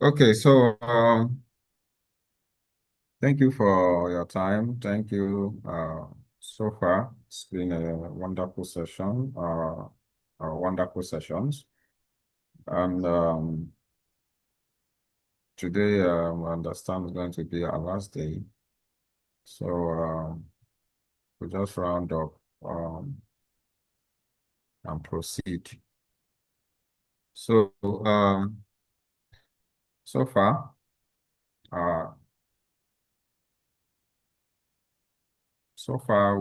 Okay, so thank you for your time. Thank you. So far, it's been a wonderful session, wonderful sessions. And today, I understand is going to be our last day. So we'll just round up and proceed. So so far, uh,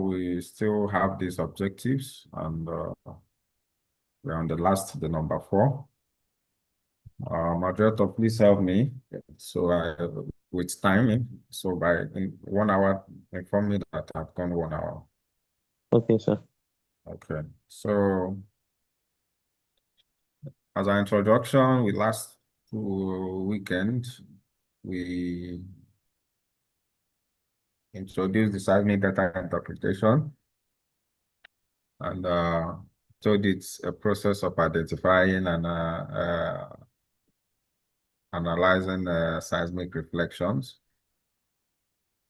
we still have these objectives, and we're on the number 4. Moderator, please help me. So with time, so by in 1 hour, inform me that I've gone 1 hour. Okay, sir. Okay. So as an introduction, we last weekend we introduced the seismic data interpretation, and told it's a process of identifying and analyzing seismic reflections.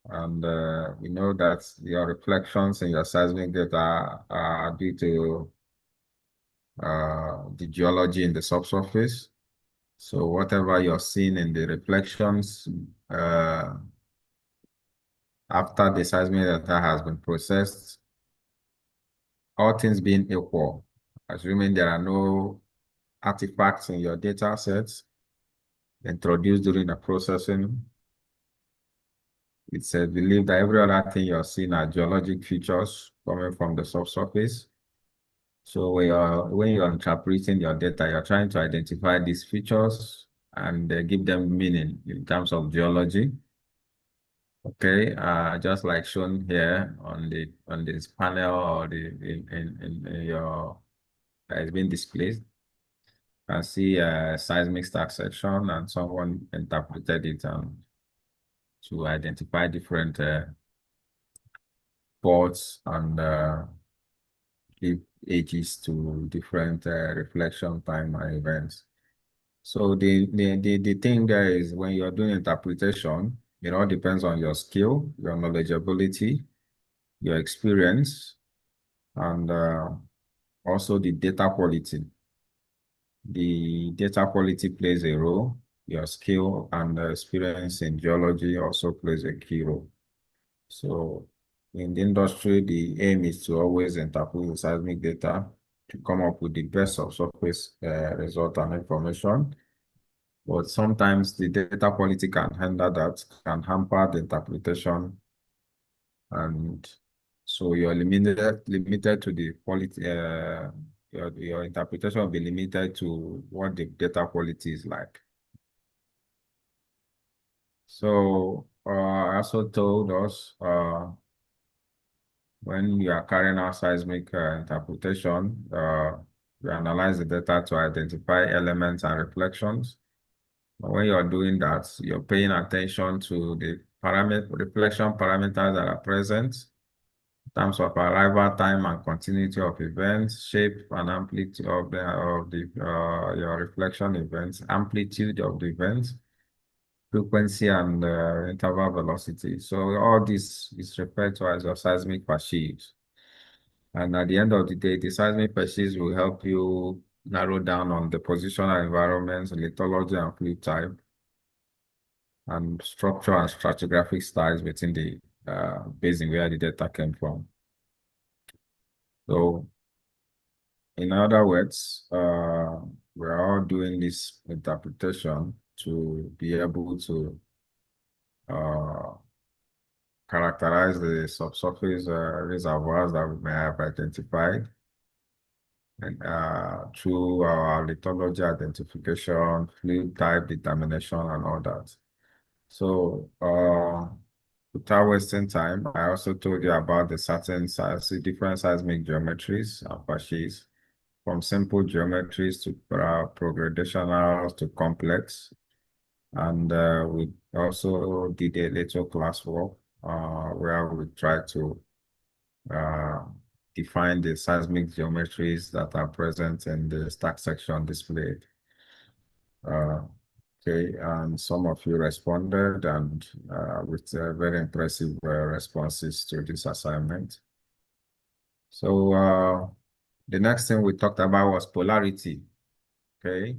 And we know that your reflections in your seismic data are due to the geology in the subsurface. So whatever you're seeing in the reflections uh, after the seismic data has been processed, all things being equal, assuming there are no artifacts in your data sets introduced during the processing, it's believed that every other thing you're seeing are geologic features coming from the subsurface. So when you're interpreting your data, you're trying to identify these features and give them meaning in terms of geology. Okay, just like shown here on this panel or the in your that is being displayed. You can see a seismic stack section, and someone interpreted it to identify different faults and give ages to different reflection time and events. So the thing there is when you're doing interpretation, it all depends on your skill, your knowledgeability, your experience, and also the data quality. The data quality plays a role. Your skill and experience in geology also plays a key role. So in the industry, the aim is to always interpret the seismic data to come up with the best subsurface result and information. But sometimes the data quality can hinder that, can hamper the interpretation, and so you're limited to the quality. Your interpretation will be limited to what the data quality is like. So I also told us when you are carrying out seismic interpretation, you analyze the data to identify elements and reflections. When you're doing that, you're paying attention to the reflection parameters that are present in terms of arrival time and continuity of events, shape and amplitude of the your reflection events, amplitude of the events, frequency and interval velocity. So all this is referred to as your seismic perceived. And at the end of the day, the seismic perceived will help you narrow down on the positional environments, lithology and fluid type, and structure and stratigraphic styles within the basin where the data came from. So, in other words, we're all doing this interpretation to be able to uh, characterize the subsurface reservoirs that we may have identified and through our lithology identification, fluid type determination, and all that. So, without wasting time, I also told you about the different seismic geometries and fascies, from simple geometries to progradational to complex. And we also did a little classwork where we tried to uh, define the seismic geometries that are present in the stack section displayed. Uh, Okay, and some of you responded and with very impressive responses to this assignment. So the next thing we talked about was polarity. Okay,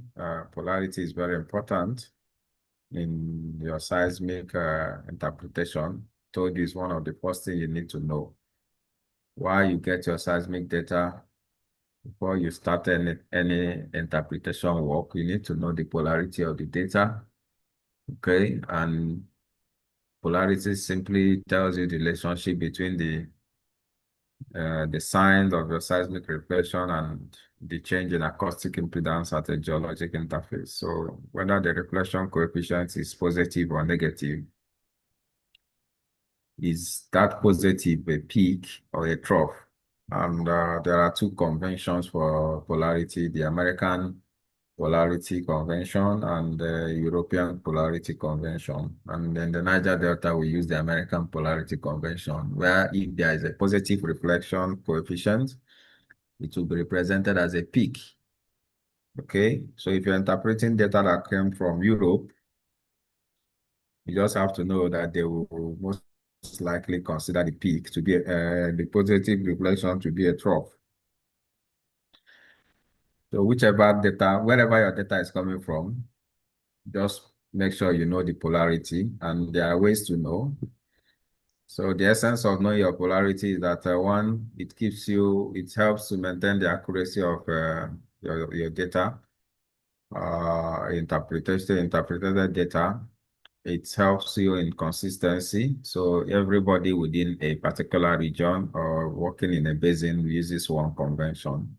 polarity is very important in your seismic interpretation. Told you is one of the first things you need to know. Why you get your seismic data before you start any interpretation work, you need to know the polarity of the data. Okay, and polarity simply tells you the relationship between the signs of your seismic reflection and the change in acoustic impedance at a geologic interface. So whether the reflection coefficient is positive or negative, is that positive a peak or a trough? And there are two conventions for polarity, the American Polarity Convention and the European Polarity Convention. And in the Niger Delta, we use the American Polarity Convention, where if there is a positive reflection coefficient, it will be represented as a peak. Okay, so if you're interpreting data that came from Europe, you just have to know that they will most likely consider the peak to be the positive reflection to be a trough. So whichever data, wherever your data is coming from, just make sure you know the polarity, and there are ways to know. So the essence of knowing your polarity is that one, it helps to maintain the accuracy of your data, interpreted data. It helps you in consistency. So everybody within a particular region or working in a basin uses one convention.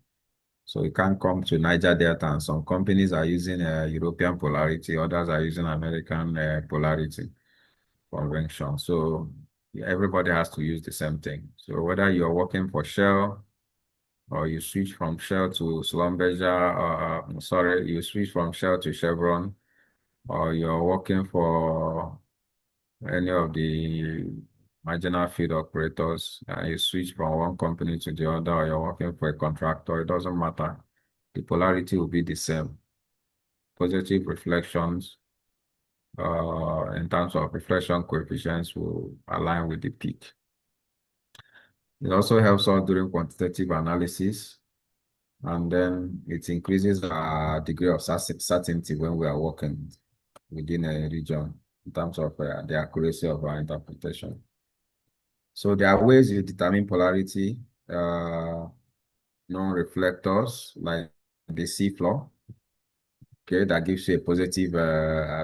So you can't come to Niger Delta, and some companies are using European polarity, others are using American polarity convention. So everybody has to use the same thing. So whether you're working for Shell or you switch from Shell to Schlumberger, sorry, you switch from Shell to Chevron, or you're working for any of the marginal field operators, you switch from one company to the other, or you're working for a contractor, it doesn't matter. The polarity will be the same. Positive reflections in terms of reflection coefficients will align with the peak. It also helps us during quantitative analysis, and then it increases our degree of certainty when we are working within a region in terms of the accuracy of our interpretation. So there are ways you determine polarity, non-reflectors like the seafloor. Okay, that gives you a positive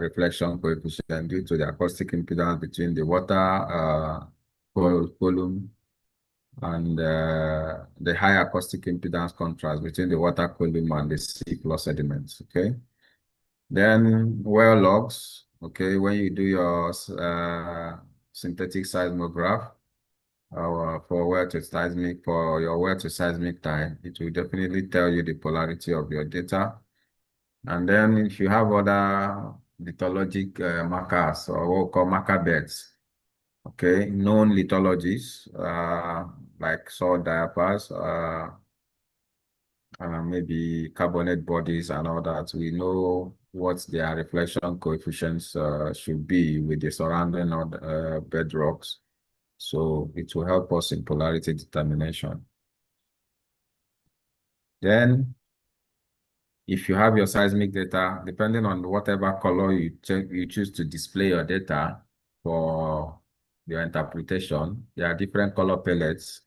reflection coefficient due to the acoustic impedance between the water column and the high acoustic impedance contrast between the water column and the seafloor sediments. Okay, then well logs. Okay, when you do your synthetic seismograph for your well to seismic time, it will definitely tell you the polarity of your data. And then if you have other lithologic markers or what we call marker beds, okay, known lithologies like salt diapirs, maybe carbonate bodies and all that, we know what their reflection coefficients should be with the surrounding bedrocks. So it will help us in polarity determination. Then if you have your seismic data, depending on whatever color you choose to display your data for your interpretation, there are different color palettes.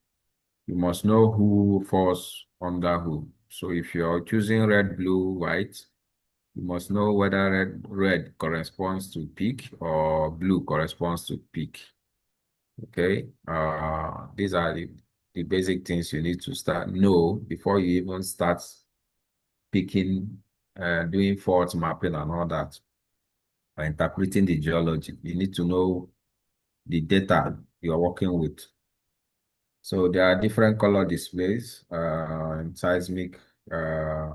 You must know who falls under who. So if you're choosing red, blue, white, you must know whether red corresponds to peak or blue corresponds to peak. Okay, these are the basic things you need to know before you even start picking, doing fault mapping and all that, interpreting the geology. You need to know the data you're working with. So there are different color displays in seismic uh,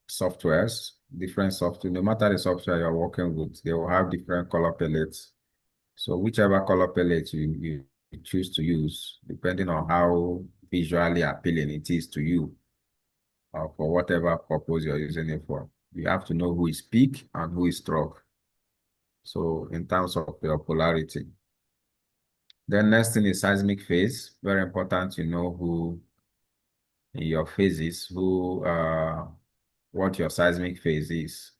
softwares, different software. No matter the software you're working with, they will have different color palettes. So whichever color palette you choose to use, depending on how visually appealing it is to you, for whatever purpose you're using it for. You have to know who is peak and who is trough. So in terms of your polarity. Then next thing is seismic phase. Very important to know who in your phases, what your seismic phase is.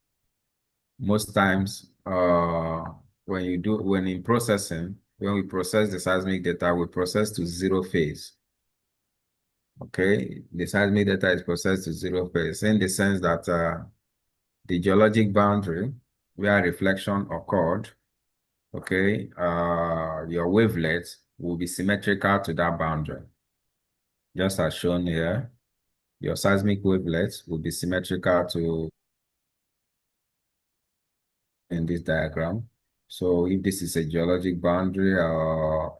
Most times, when in processing, when we process the seismic data, we process to zero phase. Okay, the seismic data is processed to zero phase in the sense that the geologic boundary where reflection occurred, okay, your wavelets will be symmetrical to that boundary. Just as shown here, your seismic wavelets will be symmetrical to in this diagram. So if this is a geologic boundary or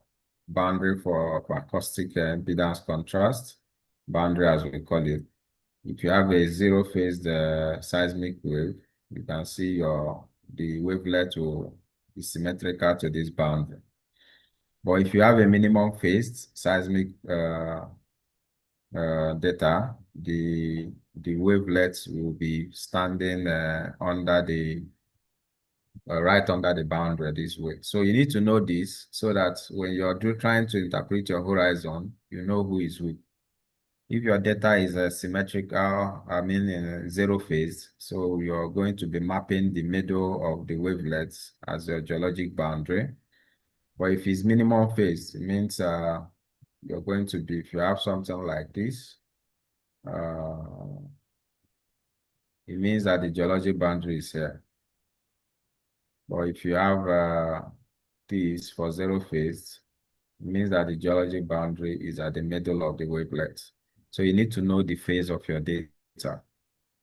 boundary for acoustic impedance contrast, boundary as we call it, if you have a zero phase seismic wave, you can see the wavelet will be symmetrical to this boundary. But if you have a minimum phased seismic data, the wavelets will be standing under the right under the boundary this way. So you need to know this so that when you're trying to interpret your horizon, you know who is who. If your data is symmetrical, I mean in zero phase, so you're going to be mapping the middle of the wavelets as your geologic boundary. But if it's minimum phase, it means you're going to be, if you have something like this, it means that the geologic boundary is here. But if you have this for zero phase, it means that the geologic boundary is at the middle of the wavelet. So you need to know the phase of your data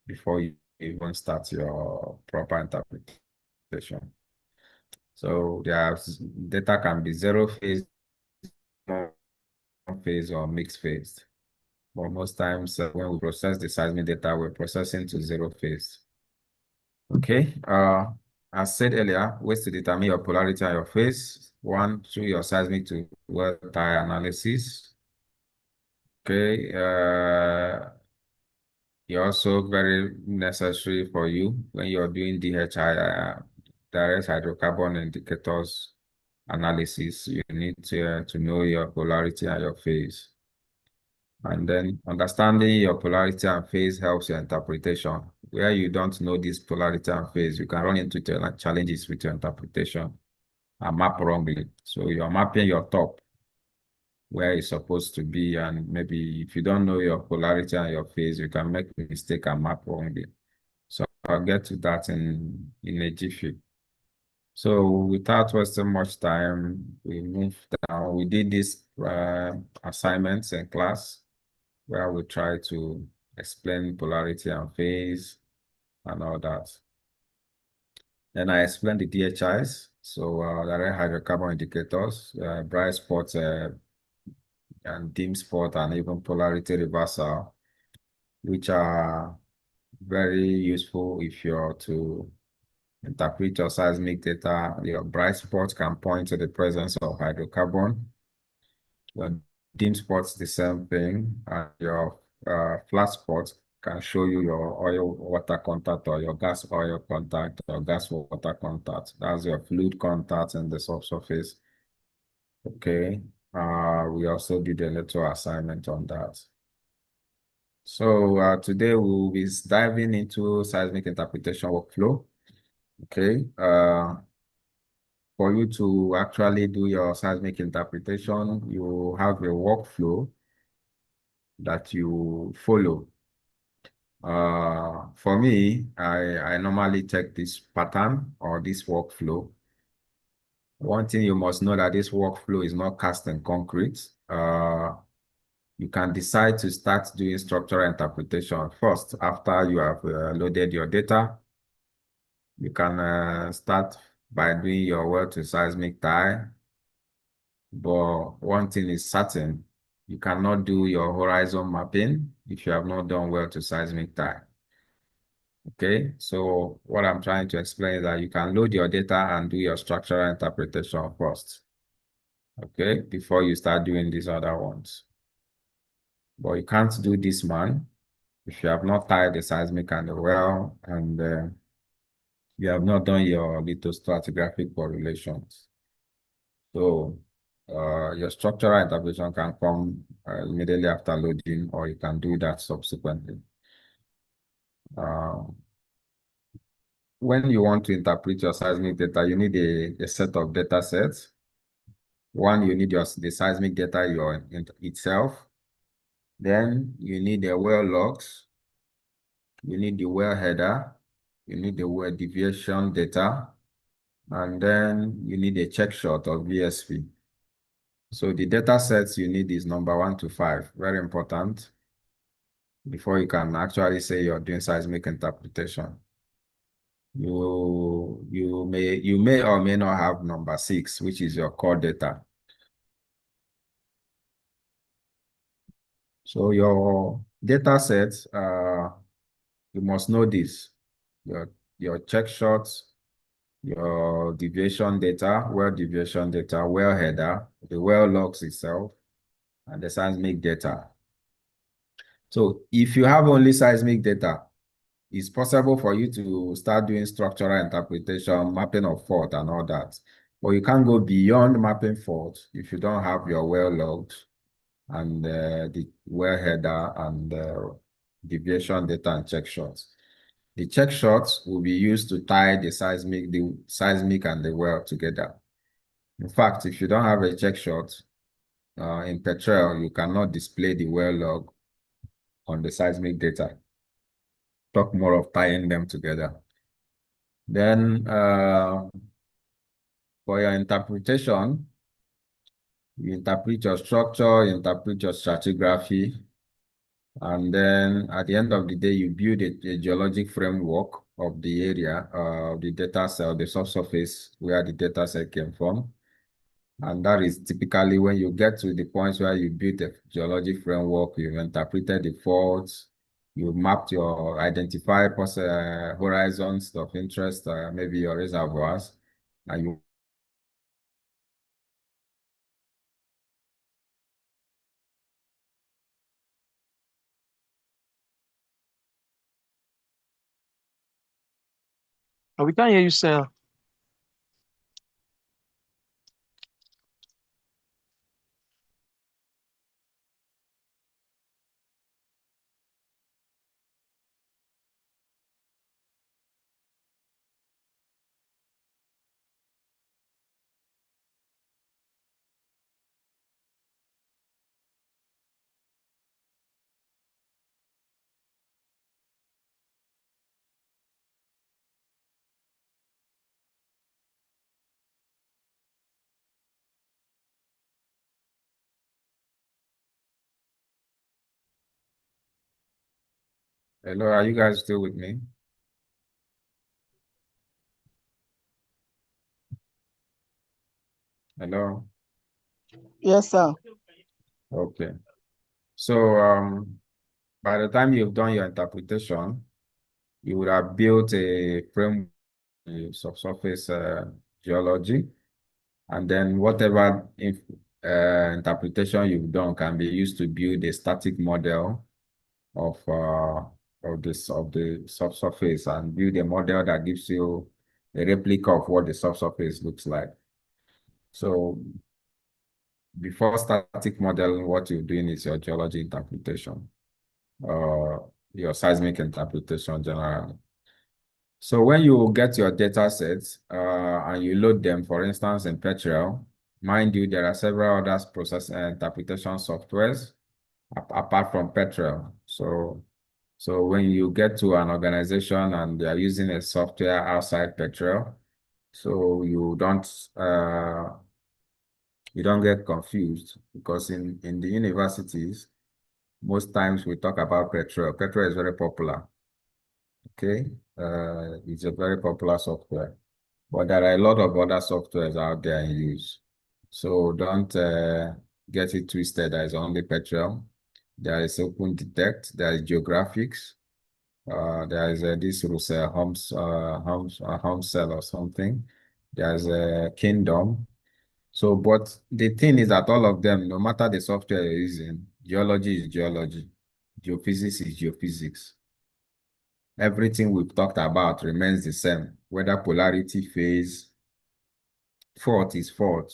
before you even start your proper interpretation. So data can be zero phase, phase, or mixed phase. But most times when we process the seismic data, we're processing to zero phase. Okay. As said earlier, ways to determine your polarity and your phase. One, through your seismic to well tie analysis. Okay. It's also very necessary for you when you're doing DHI, direct hydrocarbon indicators analysis. You need to know your polarity and your phase. And then understanding your polarity and phase helps your interpretation. Where you don't know this polarity and phase, you can run into challenges with your interpretation and map wrongly. So you're mapping your top where it's supposed to be, and maybe if you don't know your polarity and your phase, you can make a mistake and map wrongly. So I'll get to that in a jiffy. So without wasting much time, we moved down. We did these assignments in class where we try to explain polarity and phase and all that. Then I explained the DHIs, so direct hydrocarbon indicators, bright spots and dim spot, and even polarity reversal, which are very useful if you're to interpret your seismic data. Your bright spots can point to the presence of hydrocarbon. Your dim spots, the same thing, and your flat spots can show you your oil water contact or your gas oil contact or gas water contact. That's your fluid contact in the subsurface. Okay. We also did a little assignment on that. So today we'll be diving into seismic interpretation workflow. Okay. For you to actually do your seismic interpretation, you have a workflow that you follow. For me, I normally take this pattern or this workflow. One thing you must know that this workflow is not cast in concrete. You can decide to start doing structural interpretation first after you have loaded your data. You can start by doing your well to seismic tie. But one thing is certain, you cannot do your horizon mapping if you have not done well to seismic tie. Okay, so what I'm trying to explain is that you can load your data and do your structural interpretation first. Okay, before you start doing these other ones. But you can't do this one if you have not tied the seismic and the well, and you have not done your lithostratigraphic correlations. So your structural interpretation can come immediately after loading, or you can do that subsequently. Uh, when you want to interpret your seismic data, you need a set of data sets. One, you need the seismic data itself. Then you need the well logs. You need the well header. You need the well deviation data. And then you need a check shot of VSV. So the data sets you need is number 1 to 5, very important, before you can actually say you're doing seismic interpretation. You may or may not have number 6, which is your core data. So your data sets, you must know this. Your check shots, your deviation data, well header, the well logs itself, and the seismic data. So if you have only seismic data, it's possible for you to start doing structural interpretation, mapping of fault and all that. But you can't go beyond mapping fault if you don't have your well logs and the well header and deviation data and check shots. The check shots will be used to tie the seismic and the well together. In fact, if you don't have a check shot in Petrel, you cannot display the well log on the seismic data. Talk more of tying them together. Then for your interpretation, you interpret your structure, you interpret your stratigraphy, and then at the end of the day, you build a geologic framework of the area, the data set, the subsurface where the data set came from. And that is typically when you get to the points where you build a geologic framework, you've interpreted the faults, you mapped your identified horizons of interest, maybe your reservoirs, and you We can't hear you, sir. hello, are you guys still with me? Hello? Yes, sir. Okay. So by the time you've done your interpretation, you would have built a framework in subsurface geology, and then whatever interpretation you've done can be used to build a static model of the subsurface and build a model that gives you a replica of what the subsurface looks like. So before static modeling, what you're doing is your geology interpretation, your seismic interpretation generally. So when you get your data sets and you load them, for instance, in Petrel, mind you, there are several other process interpretation softwares apart from Petrel. So when you get to an organization and they are using a software outside Petrel, so you don't get confused, because in the universities, most times we talk about Petrel. Petrel is very popular. Okay, it's a very popular software, but there are a lot of other softwares out there in use. So don't get it twisted. There is only Petrel. There is Open Detect. There is Geographics. There is this Russell Homes Cell or something. There's a Kingdom. So, but the thing is that all of them, no matter the software you're using, geology is geology. Geophysics is geophysics. Everything we've talked about remains the same, whether polarity, phase, fault is fault,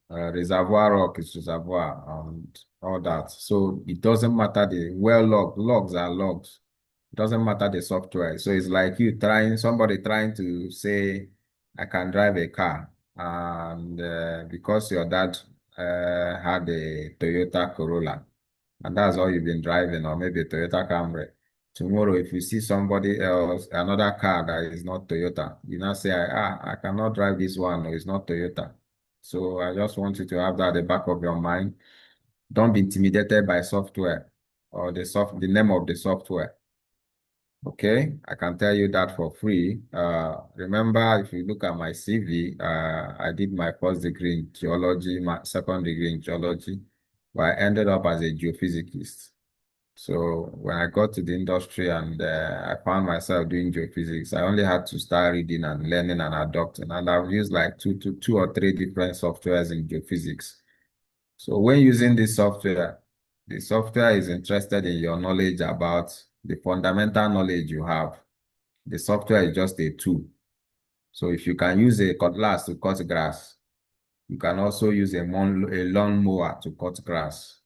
reservoir rock is reservoir, and all that. So it doesn't matter the logs are logs. It doesn't matter the software. So it's like somebody trying to say, I can drive a car, and because your dad had a Toyota Corolla, and that's all you've been driving, or maybe a Toyota Camry. Tomorrow, if you see somebody else, another car that is not Toyota, you now say, I cannot drive this one, or it's not Toyota. So I just want you to have that at the back of your mind. Don't be intimidated by software or the name of the software. Okay, I can tell you that for free. Remember, if you look at my CV, I did my first degree in geology, my second degree in geology, but I ended up as a geophysicist. So when I got to the industry and I found myself doing geophysics, I only had to start reading and learning and adopting. And I've used like two or three different softwares in geophysics. So when using this software, the software is interested in your knowledge about the fundamental knowledge you have. The software is just a tool. So if you can use a cutlass to cut grass, you can also use a lawn mower to cut grass.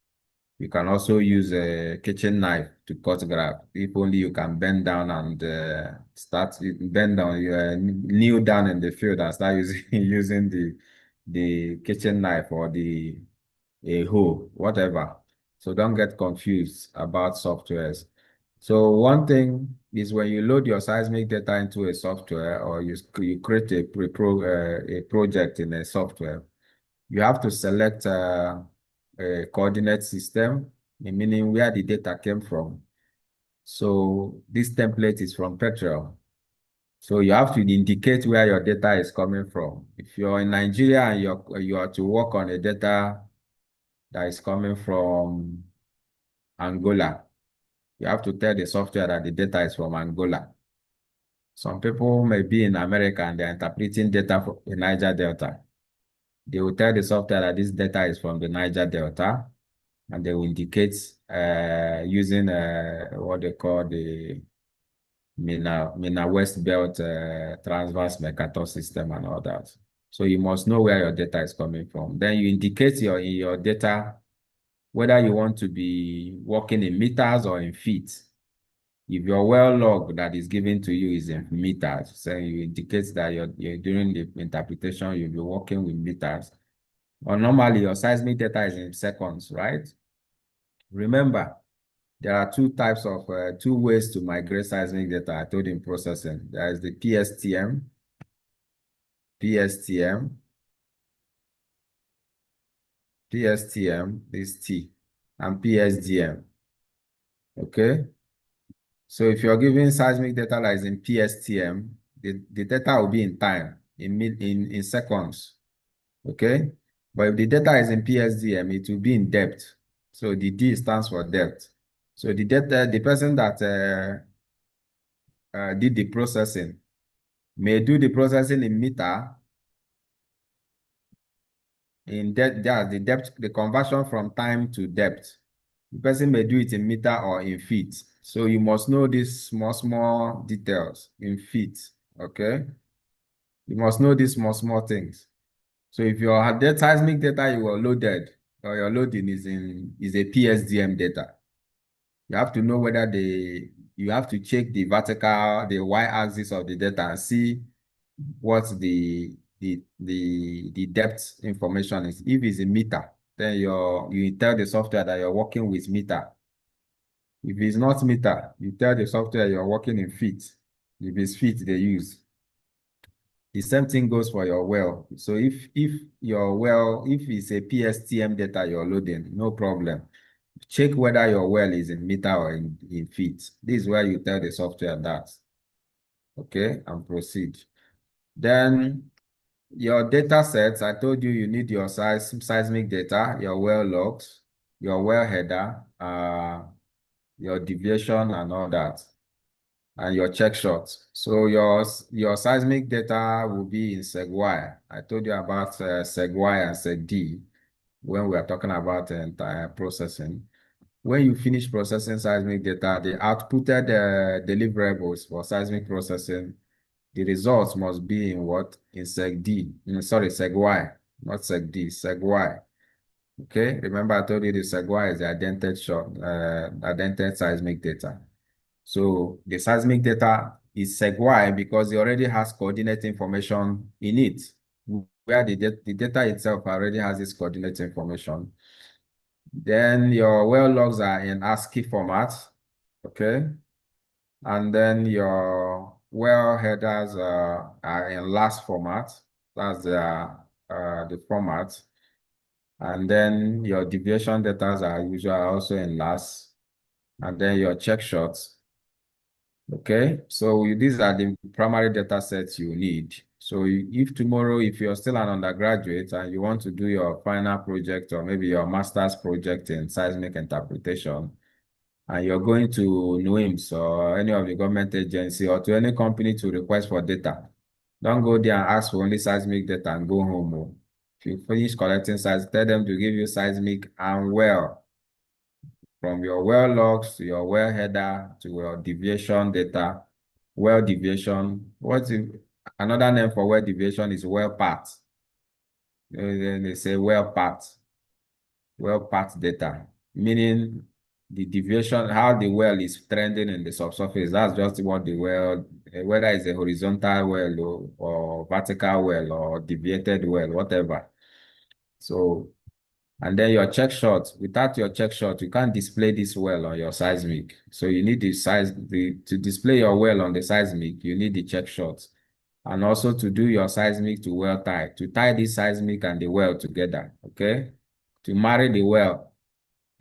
You can also use a kitchen knife to cut grass. If only you can bend down and bend down, kneel down in the field and start using using the kitchen knife or the a hoe, whatever. So don't get confused about softwares. So one thing is when you load your seismic data into a software or you create a project in a software, you have to select a coordinate system, meaning where the data came from. So this template is from Petrel. So you have to indicate where your data is coming from. If you're in Nigeria and you are to work on a data that is coming from Angola, you have to tell the software that the data is from Angola. Some people may be in America and they're interpreting data from the Niger Delta. They will tell the software that this data is from the Niger Delta, and they will indicate using what they call the Mina West Belt transverse Mercator system and all that. So you must know where your data is coming from. Then you indicate in your data whether you want to be working in meters or in feet. If your well log that is given to you is in meters, so you indicate that you're during the interpretation, you'll be working with meters. Or normally your seismic data is in seconds, right? Remember, there are two ways to migrate seismic data. I told in processing. There is the PSTM, this T, and PSDM. Okay. So if you're giving seismic data that is in PSTM, the data will be in time, in seconds. Okay. But if the data is in PSDM, it will be in depth. So the D stands for depth. So the person that did the processing may do the processing in meter, in depth, the depth, the conversion from time to depth. The person may do it in meter or in feet. So you must know these small details in feet, okay? You must know these small things. So if your seismic data you are loaded or your loading is a PSDM data, you have to know whether you have to check the y-axis of the data and see what the depth information is. If it's a meter, then you tell the software that you're working with meter. If it's not meter, you tell the software you're working in feet. If it's feet they use. The same thing goes for your well. So if your well, if it's a PSTM data you're loading, no problem. Check whether your well is in meter or in feet. This is where you tell the software that. Okay, and proceed. Then your data sets, I told you you need your seismic data, your well logs, your well header, your deviation and all that, and your check shots. So your seismic data will be in SegWire. I told you about SegWire and SegD when we are talking about entire processing. when you finish processing seismic data, the outputted deliverables for seismic processing, the results must be in what? In seg D. Sorry, seg Y, not seg D, seg Y. Okay, remember I told you the seg Y is the indented seismic data. So the seismic data is seg Y because it already has coordinate information in it, where the data itself already has its coordinate information. Then your well logs are in ASCII format, okay? And then your well headers are in LAS format. That's the format. And then your deviation data are usually also in LAS. And then your check shots. Okay, so these are the primary data sets you need. So if tomorrow, if you're still an undergraduate and you want to do your final project or maybe your master's project in seismic interpretation, and you're going to NUIMS or any of the government agency or to any company to request for data, don't go there and ask for only seismic data and go home. Oh. If you finish collecting seismic, tell them to give you seismic and well, from your well logs to your well header to your deviation data, well deviation. Another name for well deviation is well path. Then they say well path data, meaning the deviation, how the well is trending in the subsurface. That's just what the well, whether it's a horizontal well or vertical well or deviated well, whatever. So, and then your check shot, without your check shot, you can't display this well on your seismic. So you need to display your well on the seismic, you need the check shot. And also to do your seismic to well tie, to tie this seismic and the well together, okay? To marry the well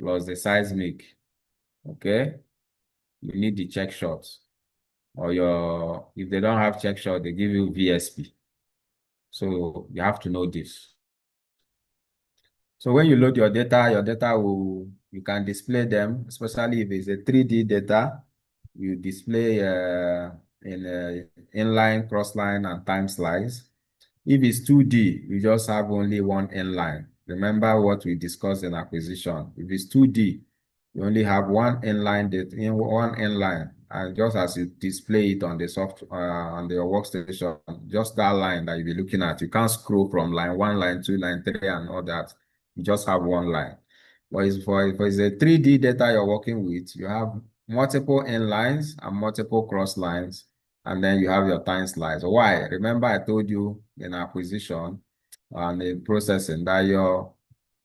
plus the seismic, okay? You need the check shots. Or if they don't have check shot, they give you VSP. So you have to know this. So when you load your data you can display them, especially if it's a 3D data, you display in inline, crossline, and time slice. If it's 2D, you just have only one inline. Remember what we discussed in acquisition. If it's 2D, you only have one inline data in one inline, and just as you display it on the on your workstation, just that line that you'll be looking at. You can't scroll from line 1, line 2, line 3, and all that. You just have one line. But if it's a 3D data you're working with, you have multiple inlines and multiple cross lines, and then you have your time slice. Why? Remember I told you in acquisition and in processing that your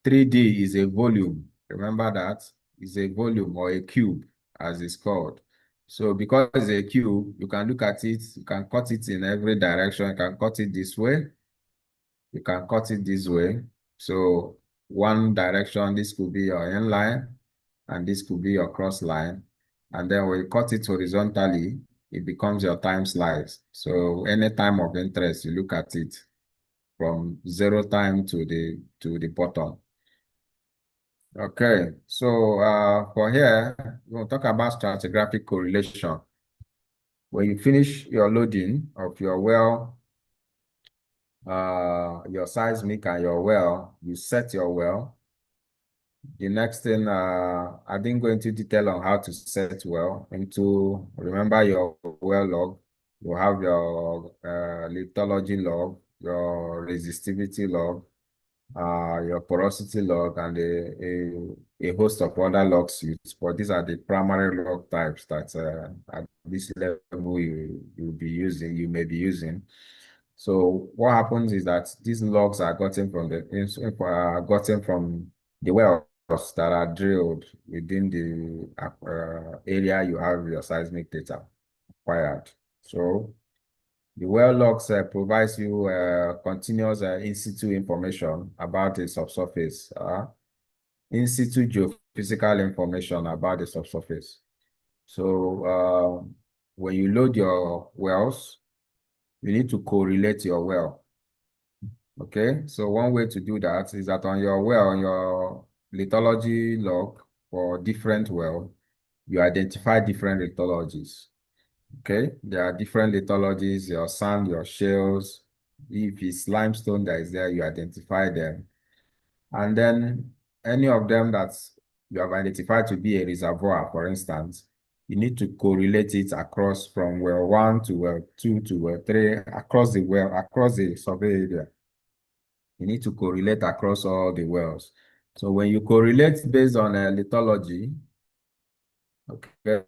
3D is a volume. Remember that? It's a volume or a cube, as it's called. So because it's a cube, you can look at it, you can cut it in every direction. You can cut it this way, you can cut it this way. So one direction, this could be your inline, and this could be your cross line. And then when you cut it horizontally, it becomes your time slice. So any time of interest, you look at it from 0 time to the bottom. Okay, so for here, we'll talk about stratigraphic correlation. When you finish your loading of your well, your seismic and your well, you set your well. The next thing, I didn't go into detail on how to set well. Remember your well log, you have your lithology log, your resistivity log, your porosity log, and a host of other logs used. But these are the primary log types that at this level you may be using. So what happens is that these logs are gotten from the wells that are drilled within the area you have your seismic data acquired. So the well logs provides you continuous in situ information about the subsurface, in situ geophysical information about the subsurface. So when you load your wells, you need to correlate your well. Okay, so one way to do that is that on your well, on your lithology log for different well, you identify different lithologies. Okay, there are different lithologies, your sand, your shales. If it's limestone that is there, you identify them. And then any of them that's you have identified to be a reservoir, for instance, you need to correlate it across from well one to well two to well three, across the survey area. You need to correlate across all the wells. So when you correlate based on lithology, okay,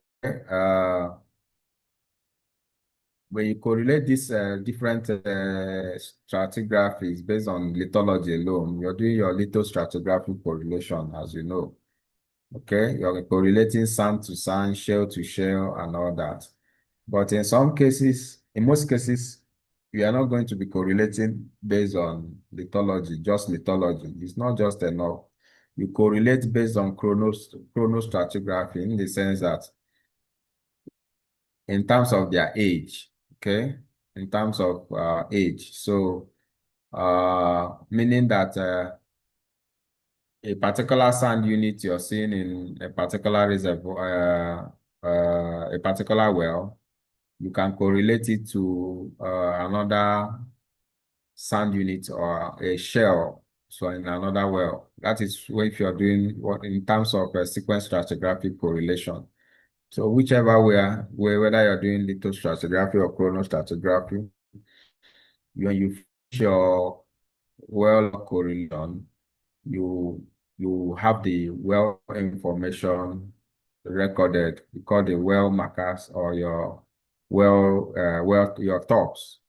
uh, when you correlate these different stratigraphies based on lithology alone, you're doing your lithostratigraphic correlation, as you know. Okay, you're correlating sand to sand, shell to shell, and all that. But in some cases, in most cases, you are not going to be correlating based on lithology, just lithology. It's not just enough. You correlate based on chronostratigraphy in the sense that in terms of their age, okay, in terms of age. So, meaning that a particular sand unit you're seeing in a particular reservoir, a particular well, you can correlate it to another sand unit or a shell, so in another well. That is if you're doing what in terms of sequence stratigraphic correlation. So whichever whether you're doing lithostratigraphy or chronostratigraphy, when you finish your well correlation, you you have the well information recorded. You call the well markers or your your tops.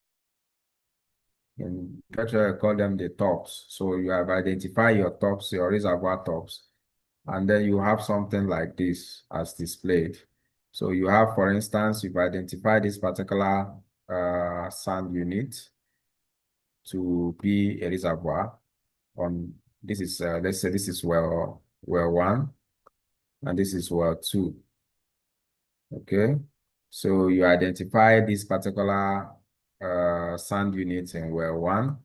In literature, I call them the tops. So you have identified your tops, your reservoir tops, and then you have something like this as displayed. So you have, for instance, you've identified this particular sand unit to be a reservoir. On this is let's say this is well one, and this is well two. Okay, so you identify this particular sand unit in well one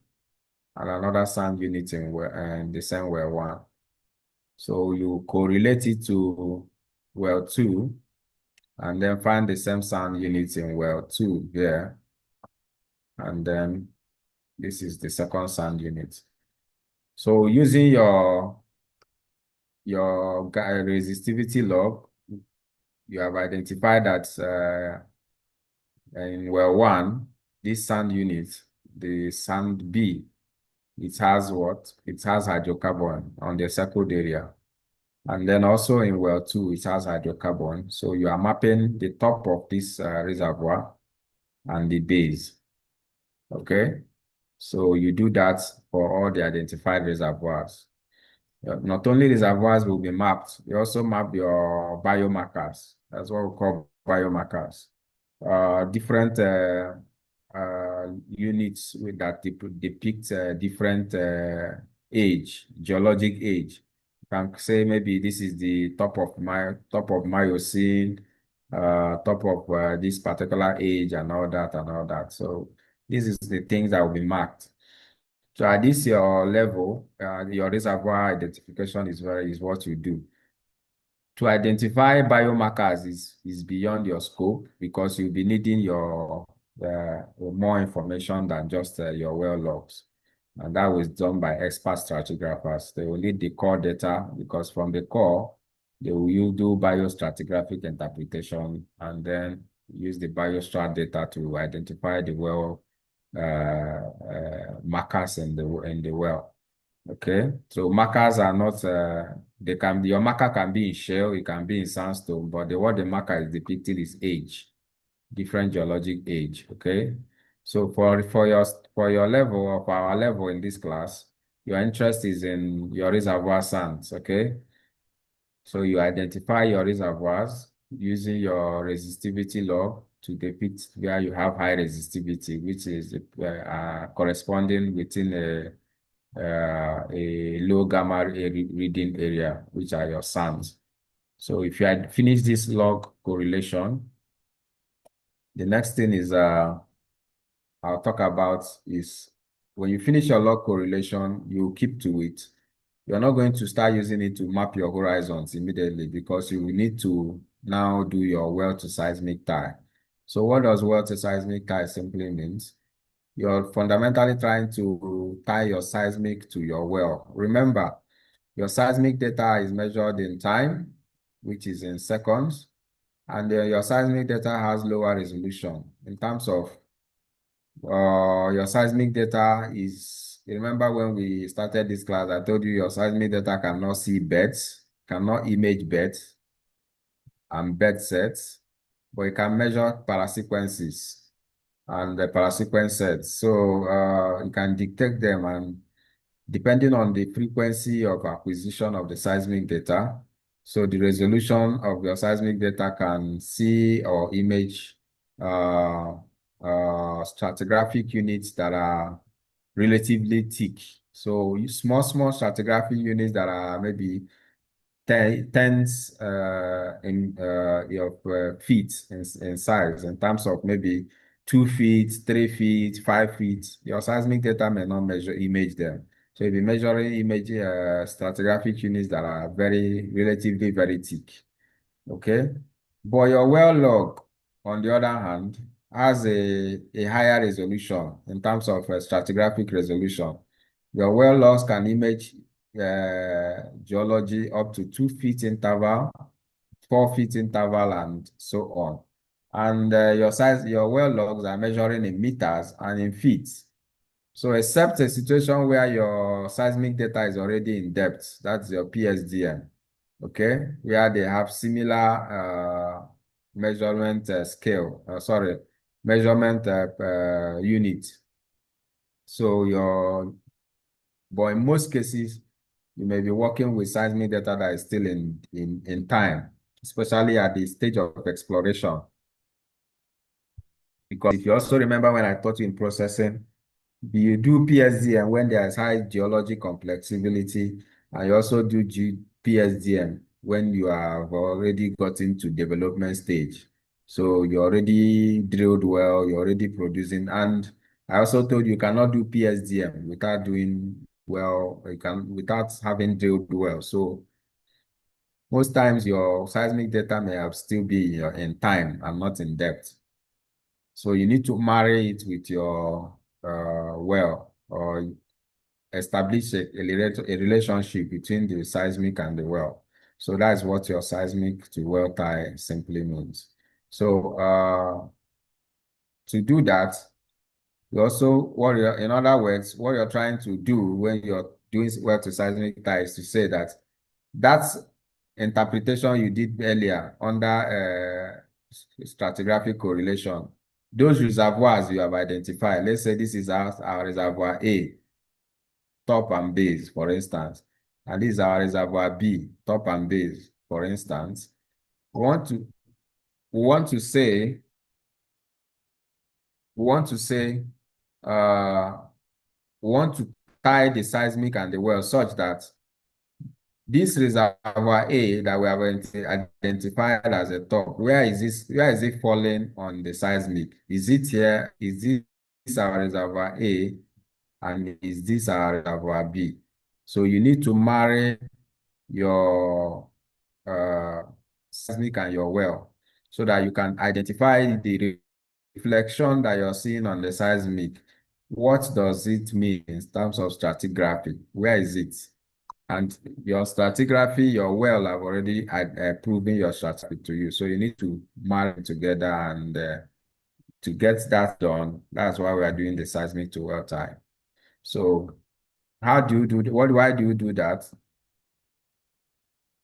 and another sand unit in the same well one. So you correlate it to well two and then find the same sand unit in well two here. And then this is the second sand unit. So using your resistivity log, you have identified that in well one, this sand unit, the sand B, it has what? It has hydrocarbon on the circled area. And then also in well two, it has hydrocarbon. So you are mapping the top of this reservoir and the base. Okay. So you do that for all the identified reservoirs. Not only reservoirs will be mapped, you also map your biomarkers. That's what we call biomarkers. Different units that depict different age, geologic age. You can say maybe this is the top of Miocene, top of this particular age and all that and all that. So this is the things that will be marked. So at this your level, your reservoir identification is what you do. To identify biomarkers is beyond your scope because you'll be needing your more information than just your well logs. And that was done by expert stratigraphers. They will need the core data because from the core, they will do biostratigraphic interpretation and then use the biostrat data to identify the well markers in the well. Okay, so markers are not they can be your marker can be in shell, it can be in sandstone, but what the marker is depicting is age, different geologic age. Okay, so for your level of our level in this class, your interest is in your reservoir sands. Okay, so you identify your reservoirs using your resistivity log to depict where you have high resistivity, which is corresponding within a low gamma reading area, which are your sands. So if you had finished this log correlation, the next thing is I'll talk about is when you finish your log correlation, you keep to it. You're not going to start using it to map your horizons immediately because you will need to now do your well to seismic tie. So what does well to seismic tie simply means? You're fundamentally trying to tie your seismic to your well. Remember, Your seismic data is measured in time, which is in seconds, and your seismic data has lower resolution in terms of your seismic data is, remember when we started this class, I told you your seismic data cannot see beds, cannot image beds and bed sets, but it can measure parasequences and the parasequence sets. So you can detect them, and depending on the frequency of acquisition of the seismic data, so the resolution of your seismic data can see or image uh, stratigraphic units that are relatively thick. So small stratigraphic units that are maybe tens of feet in size, in terms of maybe 2 feet, 3 feet, 5 feet. Your seismic data may not measure image them. So if you're measuring image stratigraphic units that are relatively very thick, okay? But your well log, on the other hand, has a higher resolution in terms of stratigraphic resolution. Your well logs can image geology up to 2 feet interval, 4 feet interval, and so on. And your well logs are measuring in meters and in feet. So except a situation where your seismic data is already in depth, that's your PSDM, okay, where they have similar measurement measurement unit. So but in most cases, you may be working with seismic data that is still in time, especially at the stage of exploration. Because if you also remember when I taught you in processing, you do PSDM when there is high geologic complexity, and you also do PSDM when you have already gotten to development stage. So you already drilled well, you're already producing. And I also told you cannot do PSDM without doing well, without having drilled well. So most times your seismic data may have still be in time and not in depth. So you need to marry it with your well, or establish a relationship between the seismic and the well. So that's what your seismic to well tie simply means. So to do that, you also, in other words, what you're trying to do when you're doing well to seismic tie is to say that that's interpretation you did earlier under stratigraphic correlation. Those reservoirs you have identified, let's say this is our reservoir A, top and base, for instance, and this is our reservoir B, top and base, for instance. We want to we want to say we want to say uh we want to tie the seismic and the well such that this reservoir A that we have identified as a top, where is it falling on the seismic? Is it here? Is this our reservoir A? And is this our reservoir B? So you need to marry your uh, seismic and your well so that you can identify the reflection that you're seeing on the seismic. What does it mean in terms of stratigraphy? Where is it? And your stratigraphy, your well have already proven your stratigraphy to you. So you need to marry together, and to get that done, that's why we are doing the seismic to well tie. So how do you do why do you do that?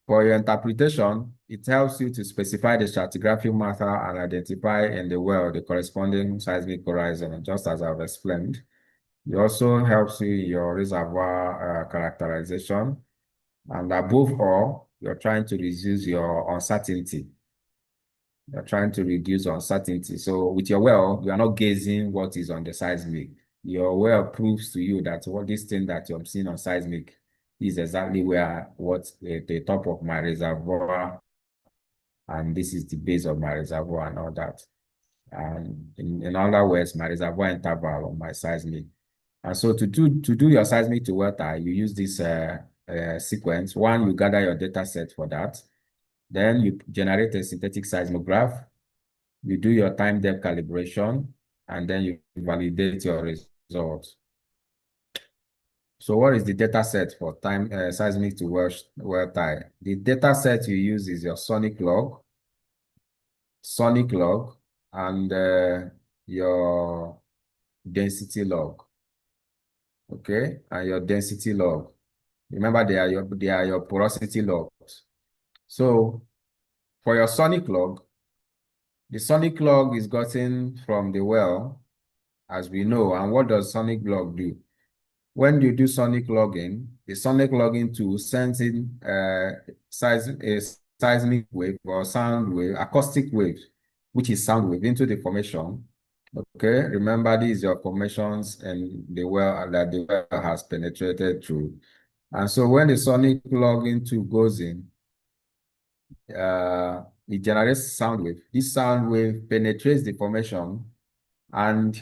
For your interpretation, it helps you to specify the stratigraphic matter and identify in the well the corresponding seismic horizon, just as I've explained. It also helps you in your reservoir characterization. And above all, you're trying to reduce your uncertainty. You're trying to reduce uncertainty. So with your well, you are not gazing what is on the seismic. Your well proves to you that what this thing that you're seeing on seismic is exactly what the top of my reservoir, and this is the base of my reservoir and all that. And in other words, my reservoir interval on my seismic. And so to do your seismic to well tie, you use this sequence. One, you gather your data set for that. Then you generate a synthetic seismograph. You do your time depth calibration, and then you validate your results. So what is the data set for time seismic to well tie? The data set you use is your sonic log, and your density log. Okay, and your density log. Remember, they are your porosity logs. So for your sonic log, the sonic log is gotten from the well, as we know. And what does sonic log do? When you do sonic logging, the sonic logging tool sends in a seismic wave or sound wave, acoustic wave, which is sound wave, into the formation. Okay, remember these are formations and the well that the well has penetrated through. And so when the sonic logging tool goes in, it generates sound wave. This sound wave penetrates the formation and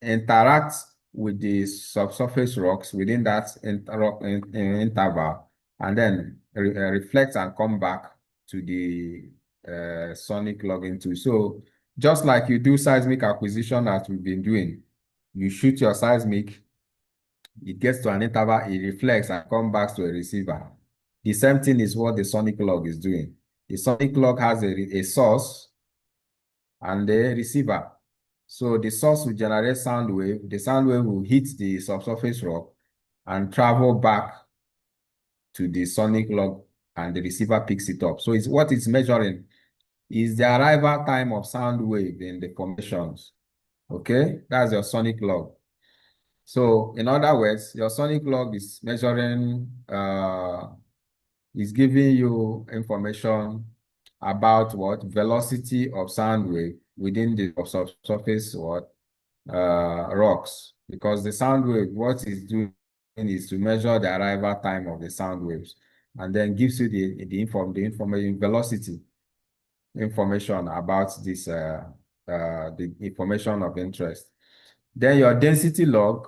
interacts with the subsurface rocks within that interval, and then reflects and come back to the sonic logging tool. So just like you do seismic acquisition that we've been doing, you shoot your seismic, it gets to an interval, it reflects and comes back to a receiver. The same thing is what the sonic log is doing. The sonic log has a source and a receiver. So the source will generate sound wave. The sound wave will hit the subsurface rock and travel back to the sonic log, and the receiver picks it up. So what it's measuring is the arrival time of sound wave in the formations. Okay, that's your sonic log. So in other words, your sonic log is measuring, is giving you information about what velocity of sound wave within the subsurface rocks, because the sound wave, what it's doing is to measure the arrival time of the sound waves, and then gives you the information velocity information about this the information of interest. Then your density log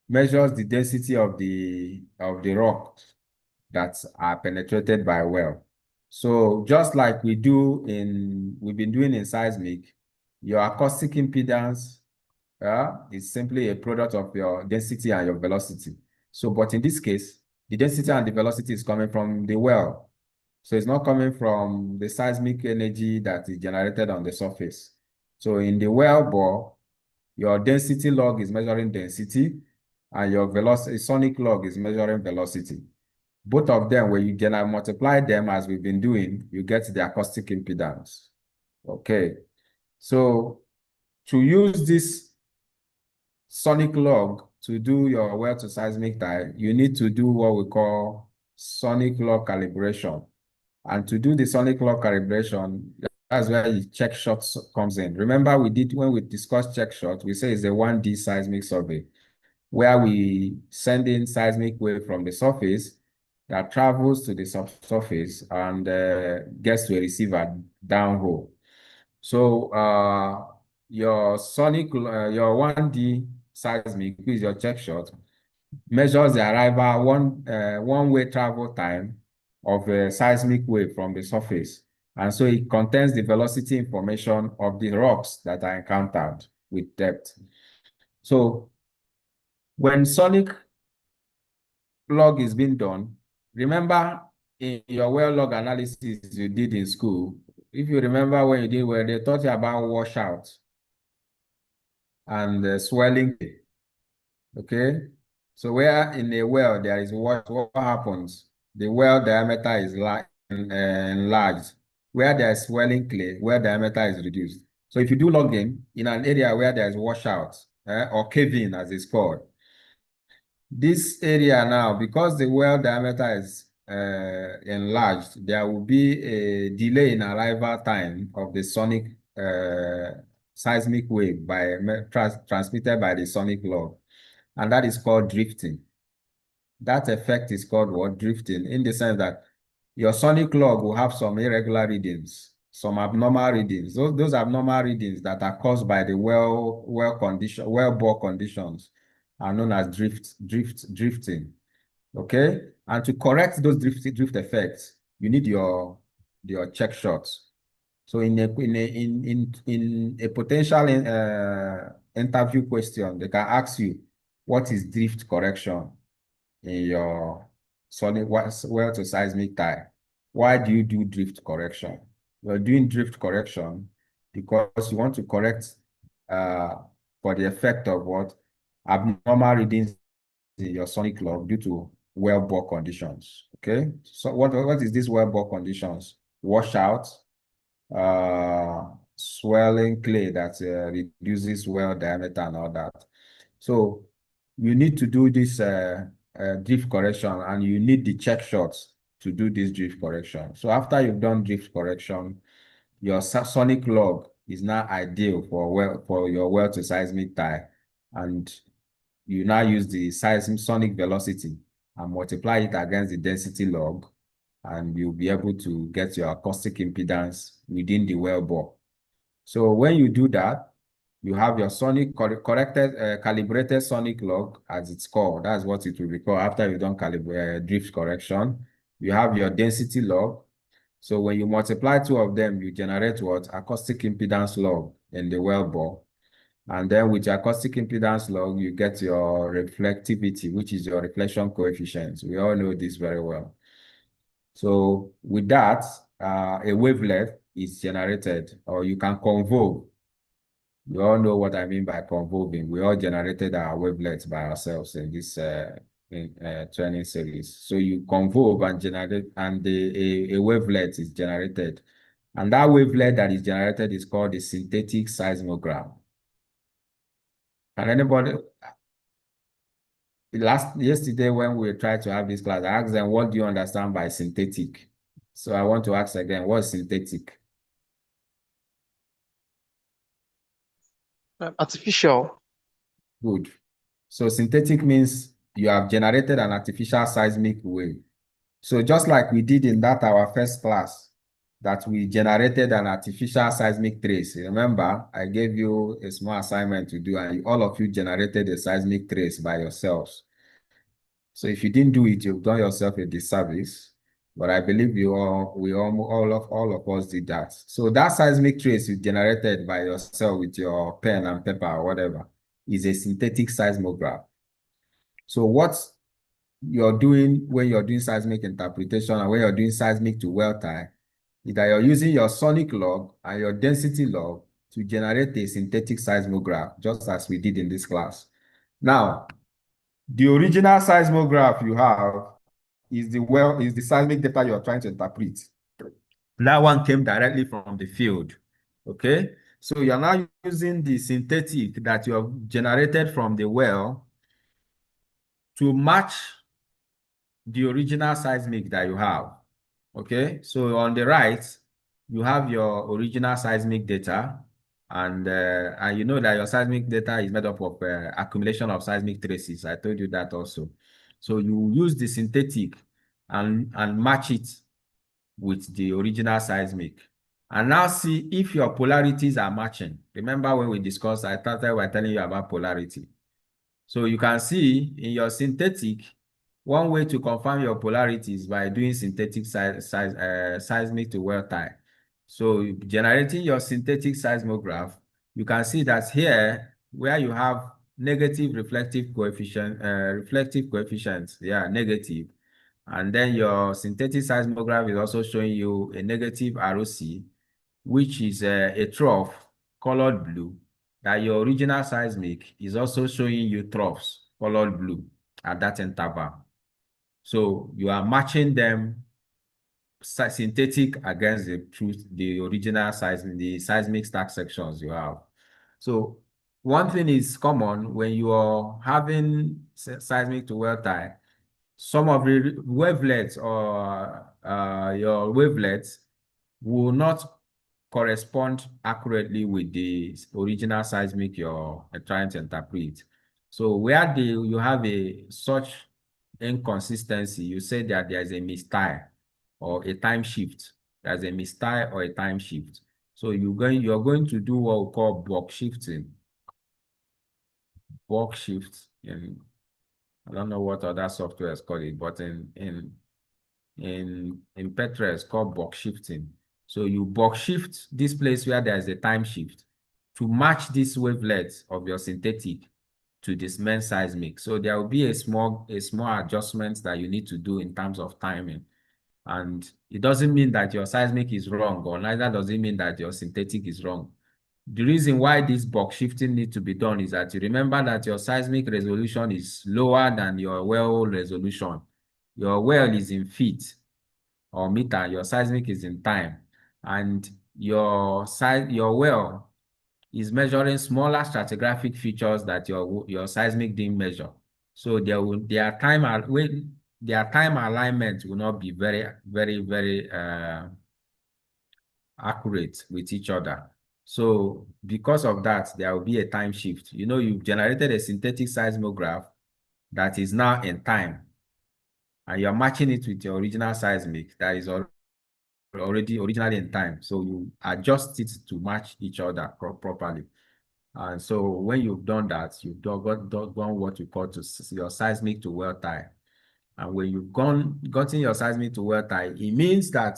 measures the density of the rocks that are penetrated by well. So just like we've been doing in seismic, your acoustic impedance is simply a product of your density and your velocity. So, but in this case, the density and the velocity is coming from the well. So it's not coming from the seismic energy that is generated on the surface. So in the well bore, your density log is measuring density, and your velocity sonic log is measuring velocity. Both of them, when you multiply them as we've been doing, you get the acoustic impedance. Okay. So to use this sonic log to do your well to seismic tie, you need to do what we call sonic log calibration. And to do the sonic log calibration, that's where the check shots comes in. Remember, when we discussed check shot, we say it's a 1D seismic survey, where we send in seismic wave from the surface that travels to the subsurface and gets to a receiver downhole. So your 1D seismic, which is your check shot, measures the arrival one-way travel time of a seismic wave from the surface. And so it contains the velocity information of the rocks that are encountered with depth. So when sonic log is being done, remember in your well log analysis you did in school, if you remember when you did where they taught you about washout and swelling. Okay, so where in a well there is what happens? The well diameter is enlarged. Where there is swelling clay, where diameter is reduced. So if you do logging in an area where there is washout or cave-in as it's called, this area now, because the well diameter is enlarged, there will be a delay in arrival time of the sonic seismic wave transmitted by the sonic log, and that is called drifting. That effect is called what? Drifting, in the sense that your sonic log will have some irregular readings, some abnormal readings. Those abnormal readings that are caused by the well bore conditions are known as drifting. Okay, and to correct those drift effects, you need your check shots. So in a potential interview question, they can ask you, what is drift correction? in your solid well to seismic tie, why do you do drift correction? You're doing drift correction because you want to correct uh, for the effect of what abnormal readings in your sonic log due to well bore conditions. Okay, so what is this well bore conditions? Washout, swelling clay that reduces well diameter and all that. So you need to do this drift correction, and you need the check shots to do this drift correction. So after you've done drift correction, your sonic log is now ideal for your well to seismic tie, and you now use the seismic sonic velocity and multiply it against the density log, and you'll be able to get your acoustic impedance within the well bore. So when you do that, you have your sonic corrected, calibrated sonic log as it's called. That's what it will be called after you've done drift correction. You have your density log. So when you multiply two of them, you generate what? Acoustic impedance log in the well bore. And then with your acoustic impedance log, you get your reflectivity, which is your reflection coefficient. We all know this very well. So with that, a wavelet is generated, or you can convolve. You all know what I mean by convolving. We all generated our wavelets by ourselves in this training series. So you convolve and generate, and a wavelet is generated. And that wavelet that is generated is called the synthetic seismogram. And anybody, yesterday when we tried to have this class, I asked them, what do you understand by synthetic? So I want to ask again, what's synthetic? Artificial. Good. So synthetic means you have generated an artificial seismic wave. So just like we did in that our first class, that we generated an artificial seismic trace. Remember, I gave you a small assignment to do, and all of you generated a seismic trace by yourselves. So if you didn't do it, you've done yourself a disservice. But I believe all of us did that. So that seismic trace you generated by yourself with your pen and paper or whatever is a synthetic seismograph. So what you're doing when you're doing seismic interpretation and when you're doing seismic to well tie is that you're using your sonic log and your density log to generate a synthetic seismograph, just as we did in this class. Now, the original seismograph you have is the seismic data you're trying to interpret. That one came directly from the field. Okay, so you're now using the synthetic that you have generated from the well to match the original seismic that you have. Okay, so on the right, you have your original seismic data, and you know that your seismic data is made up of accumulation of seismic traces. I told you that also. So you use the synthetic and match it with the original seismic, and now see if your polarities are matching. Remember when we discussed, I started by telling you about polarity. So you can see in your synthetic, one way to confirm your polarity is by doing synthetic seismic to well tie. So generating your synthetic seismograph, you can see that here, where you have negative reflective coefficient, yeah, negative. And then your synthetic seismograph is also showing you a negative ROC, which is a trough colored blue, that your original seismic is also showing you troughs colored blue at that interval. So you are matching them synthetic against the original seismic, the seismic stack sections you have. So one thing is common when you are having seismic to well tie, some of the wavelets or your wavelets will not correspond accurately with the original seismic you're trying to interpret. So where you have such inconsistency, you say that there's a mistie or a time shift. There's a mistie or a time shift. So you're going to do what we call bulk shifting. Bulk shift in, I don't know what other software is called it, but in Petra it's called bulk shifting. So you bulk shift this place where there's a time shift to match this wavelets of your synthetic to this main seismic. So there will be a small adjustment that you need to do in terms of timing. And it doesn't mean that your seismic is wrong, or neither does it mean that your synthetic is wrong. The reason why this box shifting needs to be done is that you remember that your seismic resolution is lower than your well resolution. Your well is in feet or meter, your seismic is in time, and your well is measuring smaller stratigraphic features that your seismic didn't measure. So their time alignment will not be very, very, very accurate with each other. So because of that, there will be a time shift. You know, you've generated a synthetic seismograph that is now in time, and you're matching it with your original seismic that is originally in time. So you adjust it to match each other properly. And so when you've done that, you've done what we call your seismic to well tie. And when you've gotten your seismic to well tie, it means that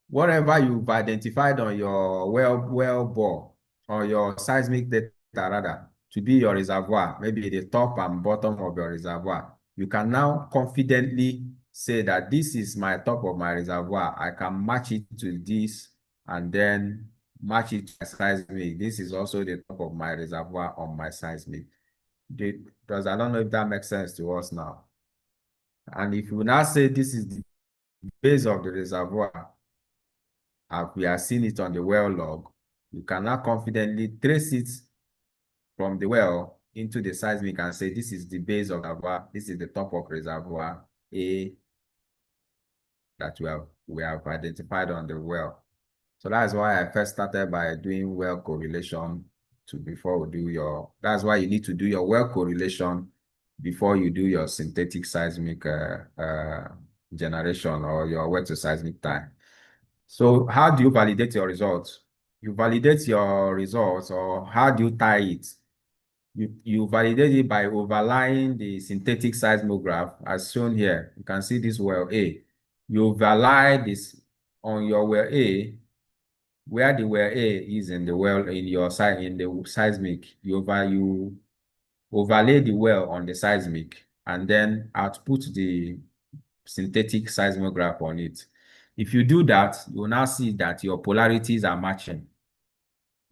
whatever you've identified on your well bore or your seismic data rather to be your reservoir, maybe the top and bottom of your reservoir, you can now confidently say that this is my top of my reservoir. I can match it to this and then match it to my seismic. This is also the top of my reservoir on my seismic. Because I don't know if that makes sense to us now. And if you now say this is the base of the reservoir, as we are seeing it on the well log, you can now confidently trace it from the well into the seismic and say this is the base of the reservoir, this is the top of reservoir A that we have identified on the well. So that's why I first started by doing well correlation before we do that's why you need to do your well correlation before you do your synthetic seismic generation or your well to seismic time. So how do you validate your results? You validate your results, or how do you tie it? You validate it by overlaying the synthetic seismograph as shown here. You can see this well A. You overlay this on your well A, where the well A is in the well in the seismic. You overlay the well on the seismic and then output the synthetic seismograph on it. If you do that, you will now see that your polarities are matching.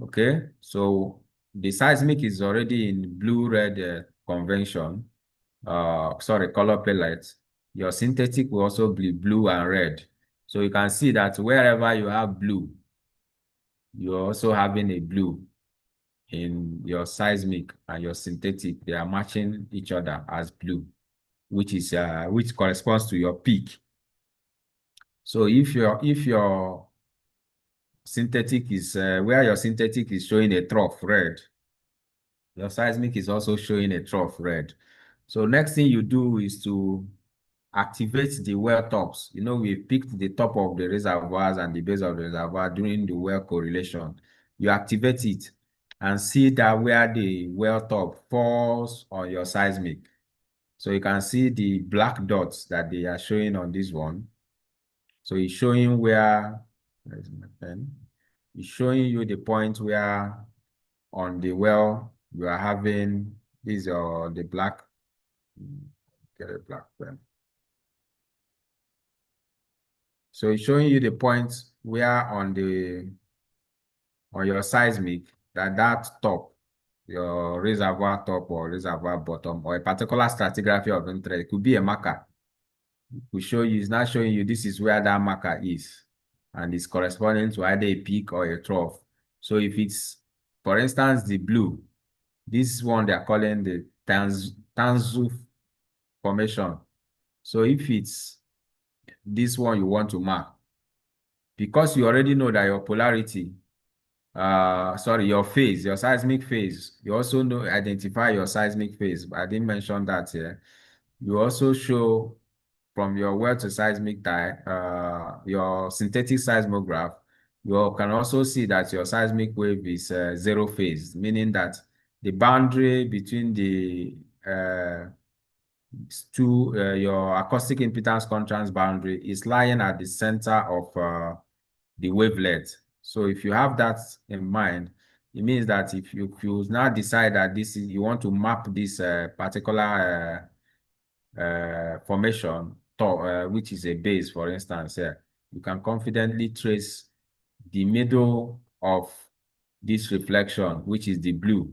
Okay, so the seismic is already in blue-red convention. Sorry, color palette. Your synthetic will also be blue and red. So you can see that wherever you have blue, you're also having a blue in your seismic and your synthetic. They are matching each other as blue, which corresponds to your peak. So if your synthetic is where your synthetic is showing a trough red, your seismic is also showing a trough red. So next thing you do is to activate the well tops. You know, we picked the top of the reservoirs and the base of the reservoir during the well correlation. You activate it and see that where the well top falls on your seismic. So you can see the black dots that they are showing on this one. So it's showing where's my pen? It's showing you the point where on the well you are having these are the black, get a black pen. So it's showing you the point where on your seismic that top, your reservoir top or reservoir bottom, or a particular stratigraphy of interest, it could be a marker. Will show you, it's not showing you this is where that marker is, and it's corresponding to either a peak or a trough. So if it's, for instance, the blue, this one they're calling the Tanzu formation. So if it's this one you want to mark, because you already know that your polarity, your phase, your seismic phase, you also know identify your seismic phase. I didn't mention that here. You also show from your well to seismic tie, your synthetic seismograph, you can also see that your seismic wave is zero phase, meaning that the boundary between the your acoustic impedance contrast boundary is lying at the center of the wavelet. So if you have that in mind, It means that if you now decide that you want to map this particular formation, which is a base, for instance, you can confidently trace the middle of this reflection, which is the blue,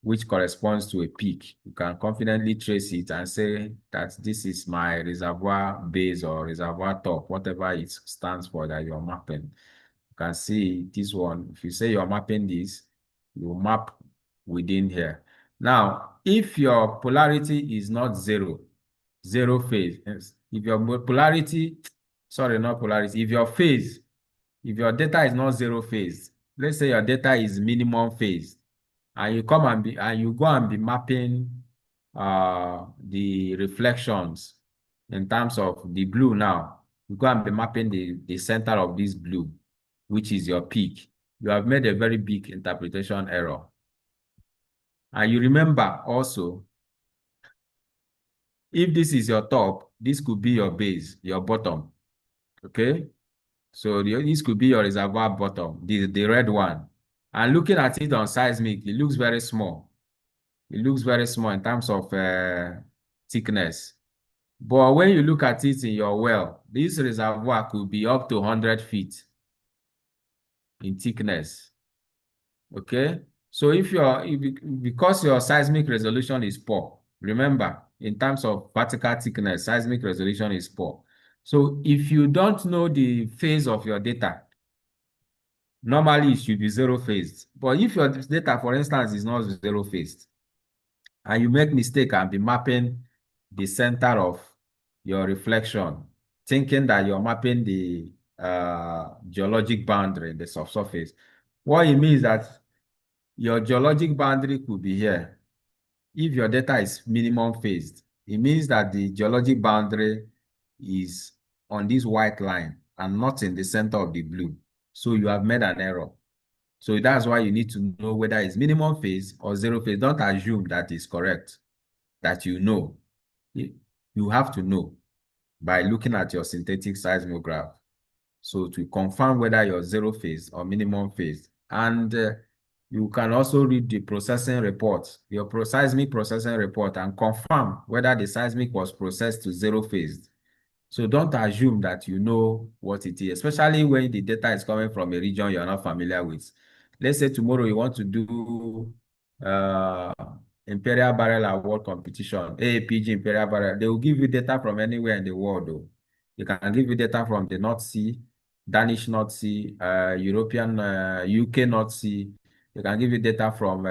which corresponds to a peak. You can confidently trace it and say that this is my reservoir base or reservoir top, whatever it stands for that you're mapping. You can see this one. If you say you're mapping this, you map within here. Now, if your polarity is not zero phase, if your polarity, sorry, not polarity, if your data is not zero phase, let's say your data is minimum phase, and you go and be mapping the reflections in terms of the blue now. You go and be mapping the center of this blue, which is your peak. You have made a very big interpretation error. And you remember also, if this is your top, this could be your base, your bottom. Okay? So this could be your reservoir bottom, the red one. And looking at it on seismic, it looks very small. It looks very small in terms of thickness. But when you look at it in your well, this reservoir could be up to 100 feet in thickness. Okay? So because your seismic resolution is poor, remember, in terms of vertical thickness, seismic resolution is poor. So if you don't know the phase of your data, normally it should be zero phased. But if your data, for instance, is not zero phased, and you make mistake and be mapping the center of your reflection, thinking that you're mapping the geologic boundary, the subsurface, what it means that your geologic boundary could be here. If your data is minimum phased, it means that the geologic boundary is on this white line and not in the center of the blue. So you have made an error. So that's why you need to know whether it's minimum phase or zero phase. Don't assume that is correct, that you know. You have to know by looking at your synthetic seismograph. So to confirm whether you're zero phase or minimum phase. And you can also read the processing report, your seismic processing report, and confirm whether the seismic was processed to zero phase. So don't assume that you know what it is, especially when the data is coming from a region you're not familiar with. Let's say tomorrow you want to do uh, Imperial Barrel Award competition, AAPG Imperial Barrel. They will give you data from anywhere in the world, though. They can give you data from the North Sea, Danish North Sea, European, UK North Sea. They can give you data from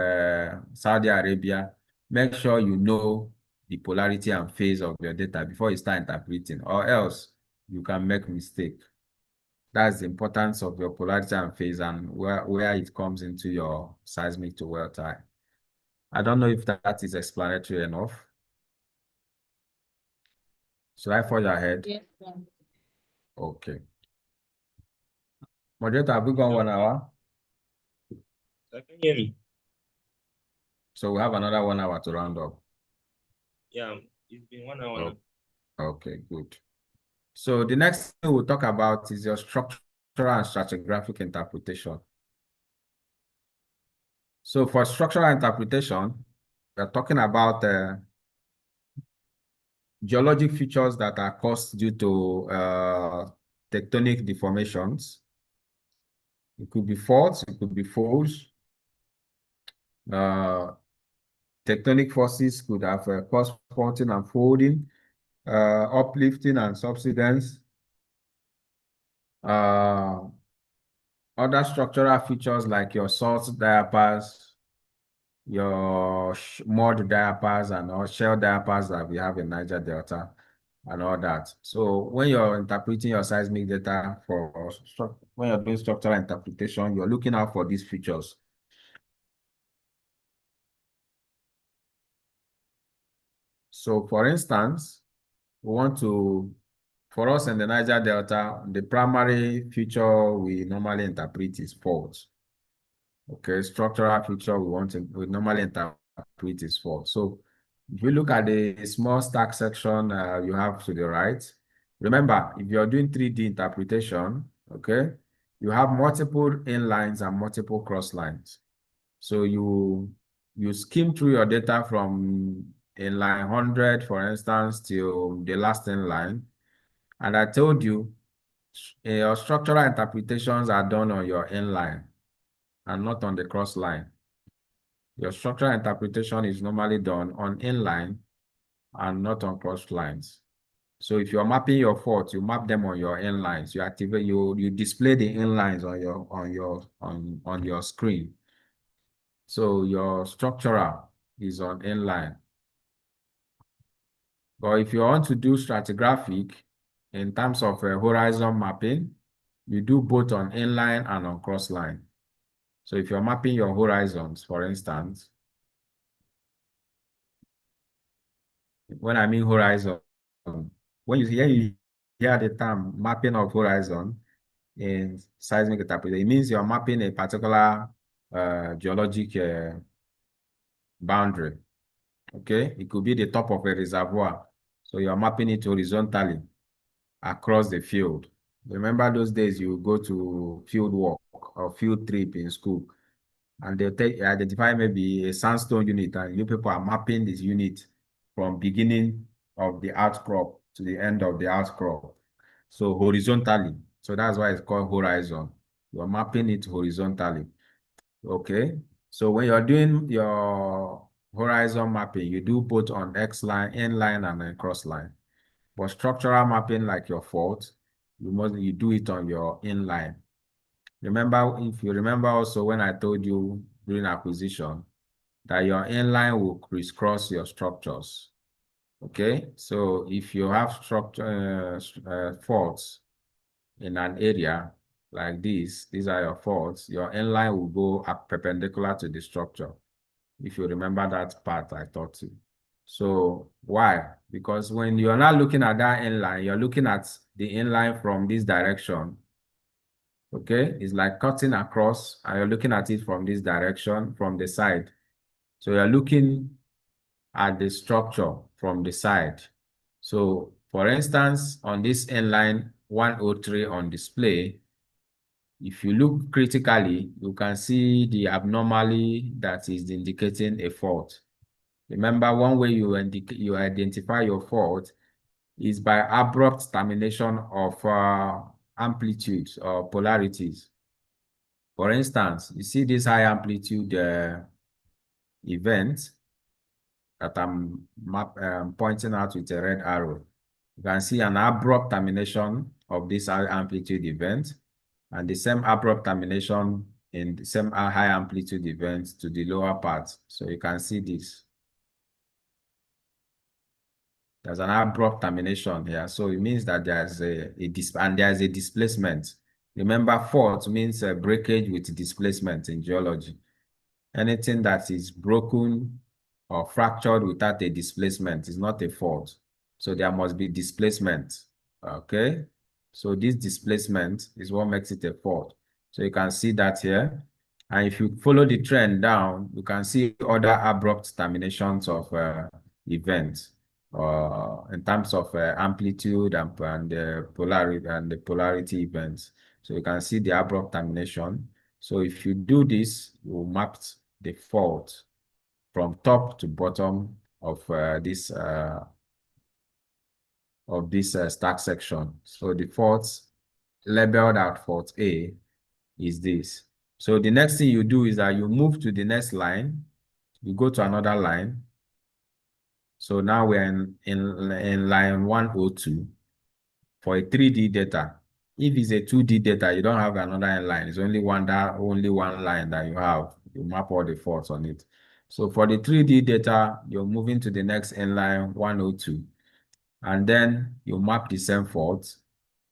Saudi Arabia. Make sure you know the polarity and phase of your data before you start interpreting, or else you can make mistake. That's the importance of your polarity and phase and where it comes into your seismic to well time. I don't know if that is explanatory enough. Should I forge ahead? Yes, sir. Okay. Moderator, have we gone 1 hour? I can hear me. So we have another 1 hour to round up. Yeah, it's been 1 hour now. Okay, good. So the next thing we'll talk about is your structural and stratigraphic interpretation. So for structural interpretation, we're talking about geologic features that are caused due to tectonic deformations. It could be faults, it could be folds. Tectonic forces could have caused faulting and folding, uplifting and subsidence. Other structural features like your salt diapirs, your mud diapirs and all shell diapirs that we have in Niger Delta and all that. So when you're interpreting your seismic data when you're doing structural interpretation, you're looking out for these features. So for instance, for us in the Niger Delta, the primary feature we normally interpret is fault. Okay, structural feature we normally interpret is fault. So if you look at the small stack section you have to the right, remember, if you're doing 3D interpretation, okay, you have multiple inlines and multiple cross lines. So you skim through your data from inline 100, for instance, till the last inline. And I told you, your structural interpretations are done on your inline and not on the cross line. Your structural interpretation is normally done on inline and not on cross lines. So if you're mapping your faults, you map them on your inlines. You activate you display the inlines on your screen. So your structural is on inline. But if you want to do stratigraphic in terms of horizon mapping, you do both on inline and on cross line. So if you're mapping your horizons, for instance, when I mean horizon, when you hear the term mapping of horizon in seismic interpretation, it means you're mapping a particular geologic boundary. Okay, it could be the top of a reservoir. So you're mapping it horizontally across the field. Remember those days you go to field work or field trip in school, and they identify maybe a sandstone unit, and you people are mapping this unit from beginning of the outcrop to the end of the outcrop. So horizontally. So that's why it's called horizon. You're mapping it horizontally. Okay. So when you're doing your horizon mapping, you do both on X line, N line, and then cross line. For structural mapping, like your fault, you do it on your inline. Remember, if you remember also when I told you during acquisition that your inline will crisscross your structures. Okay, so if you have structure faults in an area like this, these are your faults, your inline will go up perpendicular to the structure. If you remember that part I taught you. So why? Because when you're not looking at that inline, you're looking at the inline from this direction. Okay, it's like cutting across, and you're looking at it from this direction, from the side. So you're looking at the structure from the side. So for instance, on this inline 103 on display, if you look critically, you can see the abnormality that is indicating a fault. Remember, one way you identify your fault is by abrupt termination of amplitudes or polarities. For instance, you see this high amplitude event that I'm pointing out with a red arrow. You can see an abrupt termination of this high amplitude event and the same abrupt termination in the same high amplitude event to the lower part. So you can see this. There's an abrupt termination here. So it means that there's there's a displacement. Remember, fault means a breakage with displacement in geology. Anything that is broken or fractured without a displacement is not a fault. So there must be displacement. Okay. So this displacement is what makes it a fault. So you can see that here. And if you follow the trend down, you can see other abrupt terminations of events in terms of amplitude and the polarity events. So you can see the abrupt termination. So if you do this, you map the fault from top to bottom of this stack section. So the fault labeled at fault A is this. So the next thing you do is that you move to the next line. You go to another line. So now we're in line 102 for a 3D data. If it's a 2D data, you don't have another line. It's only one line that you have. You map all the faults on it. So for the 3D data, you're moving to the next inline 102. And then you map the same faults.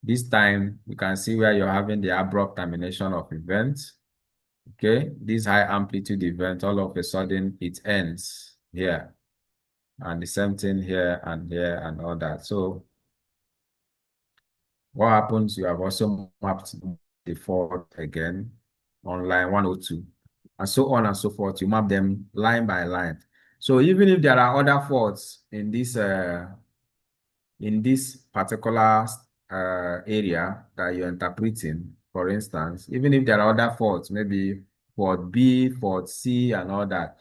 This time, you can see where you're having the abrupt termination of events. Okay, this high amplitude event, all of a sudden, it ends here. And the same thing here and all that. So what happens, you have also mapped the fault again on line 102, and so on and so forth. You map them line by line. So even if there are other faults in this particular area that you're interpreting, for instance, even if there are other faults, maybe fault B, fault C, and all that.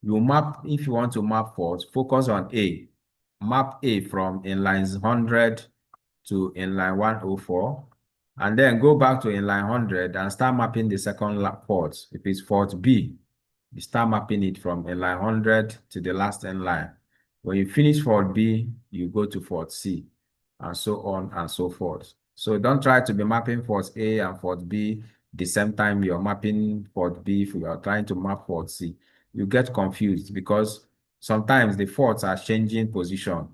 You map, if you want to map faults, focus on A. Map A from inlines 100 to inline 104, and then go back to inline 100 and start mapping the second fault. If it's fault B, you start mapping it from inline 100 to the last inline. When you finish fault B, you go to fault C, and so on and so forth. So don't try to be mapping fault A and fault B the same time you're mapping fault B if you are trying to map fault C. You get confused because sometimes the faults are changing position.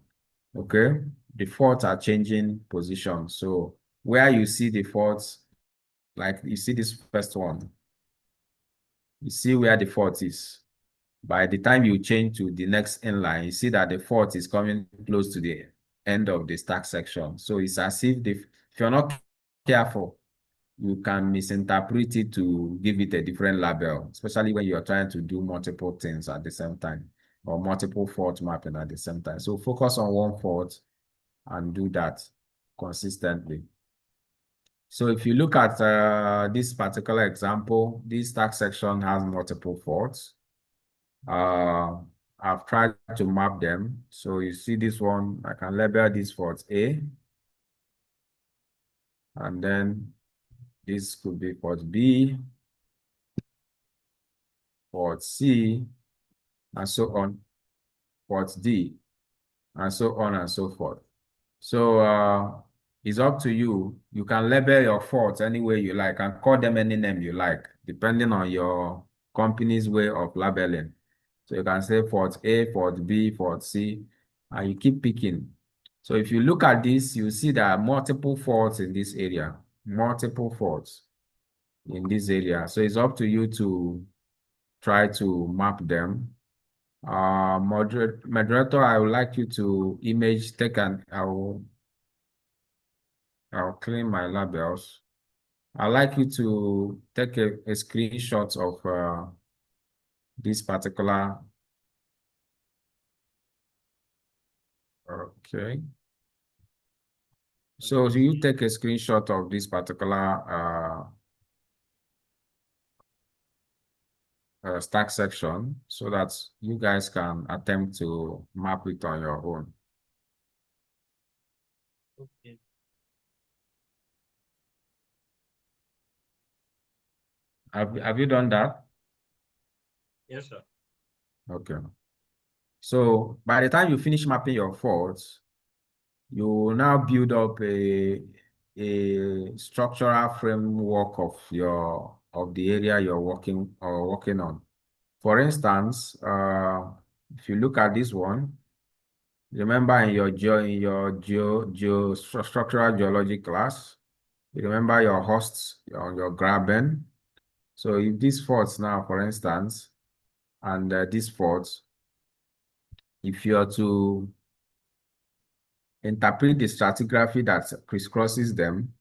Okay, the faults are changing position. So where you see the faults, like you see this first one, you see where the fault is. By the time you change to the next inline, you see that the fault is coming close to the end of the stack section. So it's as if if you're not careful, you can misinterpret it to give it a different label, especially when you're trying to do multiple things at the same time or multiple fault mapping at the same time. So focus on one fault and do that consistently. So if you look at this particular example, this stack section has multiple faults. I've tried to map them. So you see this one, I can label this fault A. And then this could be fault B, fault C, and so on, fault D, and so on and so forth. So it's up to you. You can label your faults any way you like and call them any name you like, depending on your company's way of labeling. So you can say fault A, fault B, fault C, and you keep picking. So if you look at this, you see there are multiple faults in this area, multiple faults in this area. So it's up to you to try to map them. Moderator, I would like you to I'll clean my labels. I'd like you to take a screenshot of this particular. Okay. So you take a screenshot of this particular stack section so that you guys can attempt to map it on your own. Okay. Have you done that? Yes, sir. Okay. So by the time you finish mapping your faults, you will now build up a structural framework of the area you're working on. For instance, if you look at this one, remember in your structural geology class, you remember your hosts on your graben. So if these faults now, for instance, and these faults, if you are to interpret the stratigraphy that crisscrosses them,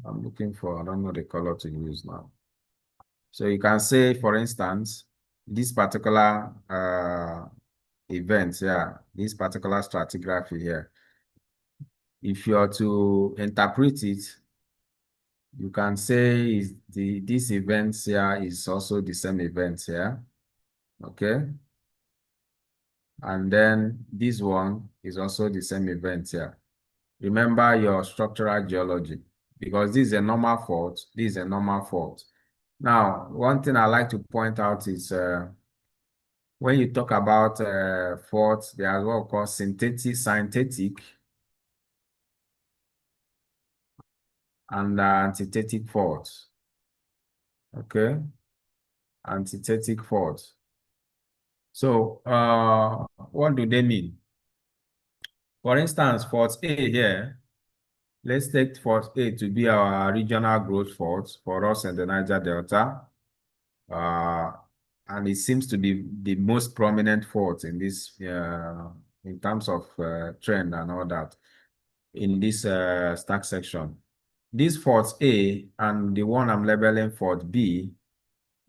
I'm looking for, I don't know the color to use now. So you can say, for instance, this particular event here, this particular stratigraphy here, if you are to interpret it, you can say this event here is also the same event here, okay? And then this one is also the same event here. Remember your structural geology, because this is a normal fault, this is a normal fault. Now, one thing I like to point out is when you talk about faults, there are what we call synthetic, and antithetic faults. Okay, antithetic faults. So, what do they mean? For instance, fault A here, let's take fault A to be our regional growth fault for us in the Niger Delta. And it seems to be the most prominent fault in this, in terms of trend and all that, in this stack section. These faults A and the one I'm labeling fault B,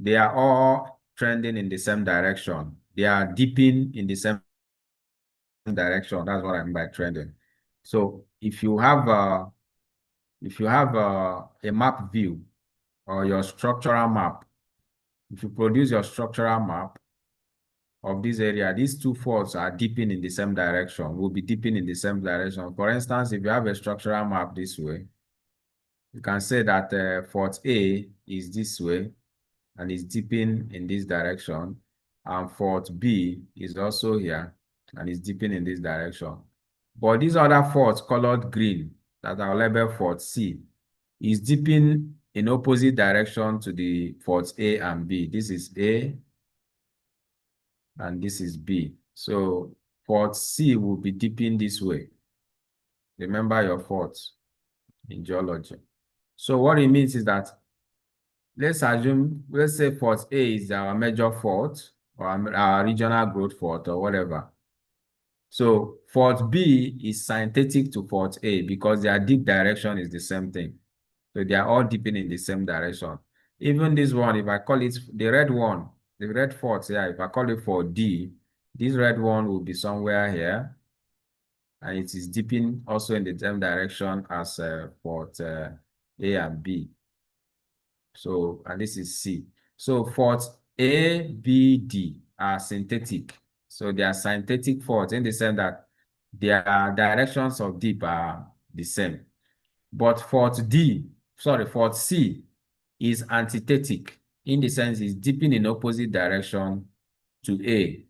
they are all trending in the same direction. They are dipping in the same direction. That's what I mean by trending. So if you have a map view or your structural map, if you produce your structural map of this area, these two faults are dipping in the same direction, will be dipping in the same direction. For instance, if you have a structural map this way, you can say that fault A is this way and is dipping in this direction, and fault B is also here and is dipping in this direction. But these other faults colored green that are labeled fault C is dipping in opposite direction to the faults A and B. This is A and this is B. So fault C will be dipping this way. Remember your faults in geology. So what it means is that let's say fault A is our major fault or our regional growth fault or whatever. So fault B is synthetic to fault A because their deep direction is the same thing. So they are all dipping in the same direction. Even this one, if I call it the red one, the red fault here, if I call it fault D, this red one will be somewhere here. And it is dipping also in the same direction as fault A and B. So, and this is C. So fault A, B, D are synthetic. So they are synthetic faults in the sense that their directions of dip are the same. But fault C is antithetic in the sense it's dipping in opposite direction to A.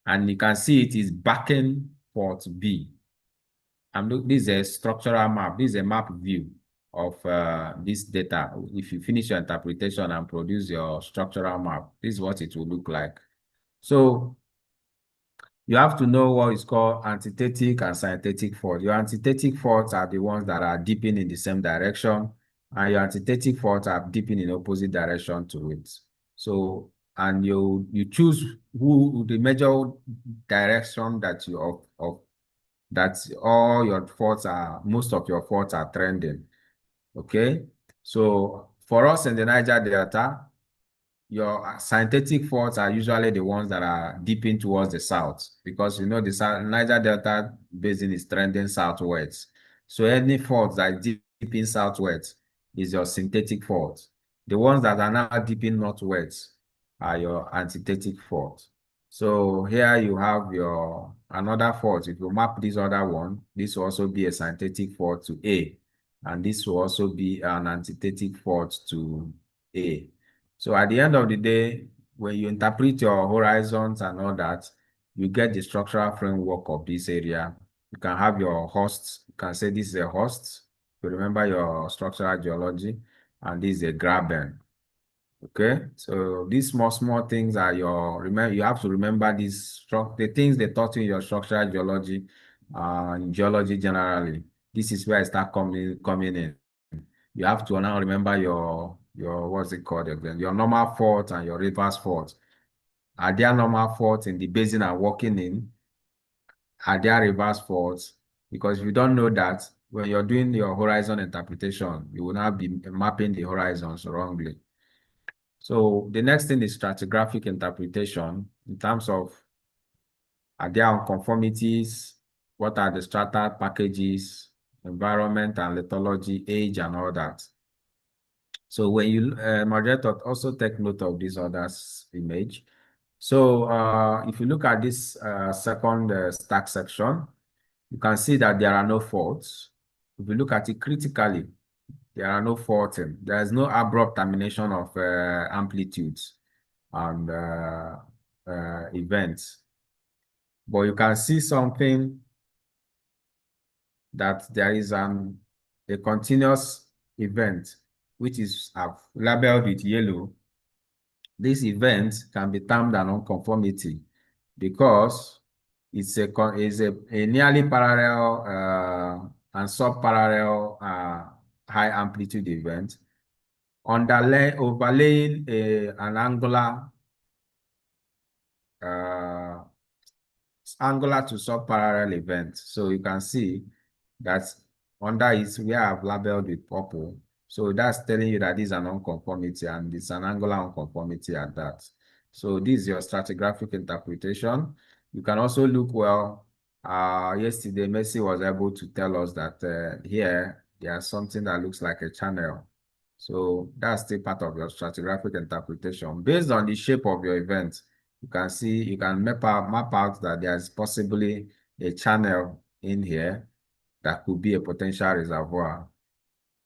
And you can see it is backing fault B. And look, this is a structural map. This is a map view of this data. If you finish your interpretation and produce your structural map, this is what it will look like. So you have to know what is called antithetic and synthetic fault. Your antithetic faults are the ones that are dipping in the same direction, and your antithetic faults are dipping in opposite direction to it. So, and you choose who the major direction that you of that all your faults are, most of your faults are trending. Okay, so for us in the Niger Delta, your synthetic faults are usually the ones that are dipping towards the south because you know the Niger Delta basin is trending southwards. So any fault that is dipping southwards is your synthetic fault. The ones that are now dipping northwards are your antithetic fault. So here you have your another fault. If you map this other one, this will also be a synthetic fault to A, and this will also be an antithetic fault to A. So at the end of the day, when you interpret your horizons and all that, you get the structural framework of this area. You can have your hosts. You can say this is a host. You remember your structural geology, and this is a graben. Okay, so these small things are your remember. You have to remember the things they taught you in your structural geology, in geology generally. This is where I start coming in. You have to now remember your what's it called again? Your normal fault and your reverse fault. Are there normal faults in the basin I'm working in? Are there reverse faults? Because if you don't know that, when you're doing your horizon interpretation, you will not be mapping the horizons wrongly. So the next thing is stratigraphic interpretation in terms of are there unconformities? What are the strata packages, environment and lithology, age and all that? So when you, moderator, also take note of this other's image. So if you look at this second stack section, you can see that there are no faults. If you look at it critically, there are no faulting. There is no abrupt termination of amplitudes and events. But you can see something that there is a continuous event, which is labeled with yellow. This event can be termed an unconformity because it's a nearly parallel and subparallel high amplitude event overlaying an angular to subparallel event. So you can see that under it we have labeled with purple. So that's telling you that this is an unconformity and it's an angular unconformity at that. So this is your stratigraphic interpretation. You can also look well. Yesterday, Messi was able to tell us that here there's something that looks like a channel. So that's still part of your stratigraphic interpretation. Based on the shape of your event, you can map out that there's possibly a channel in here that could be a potential reservoir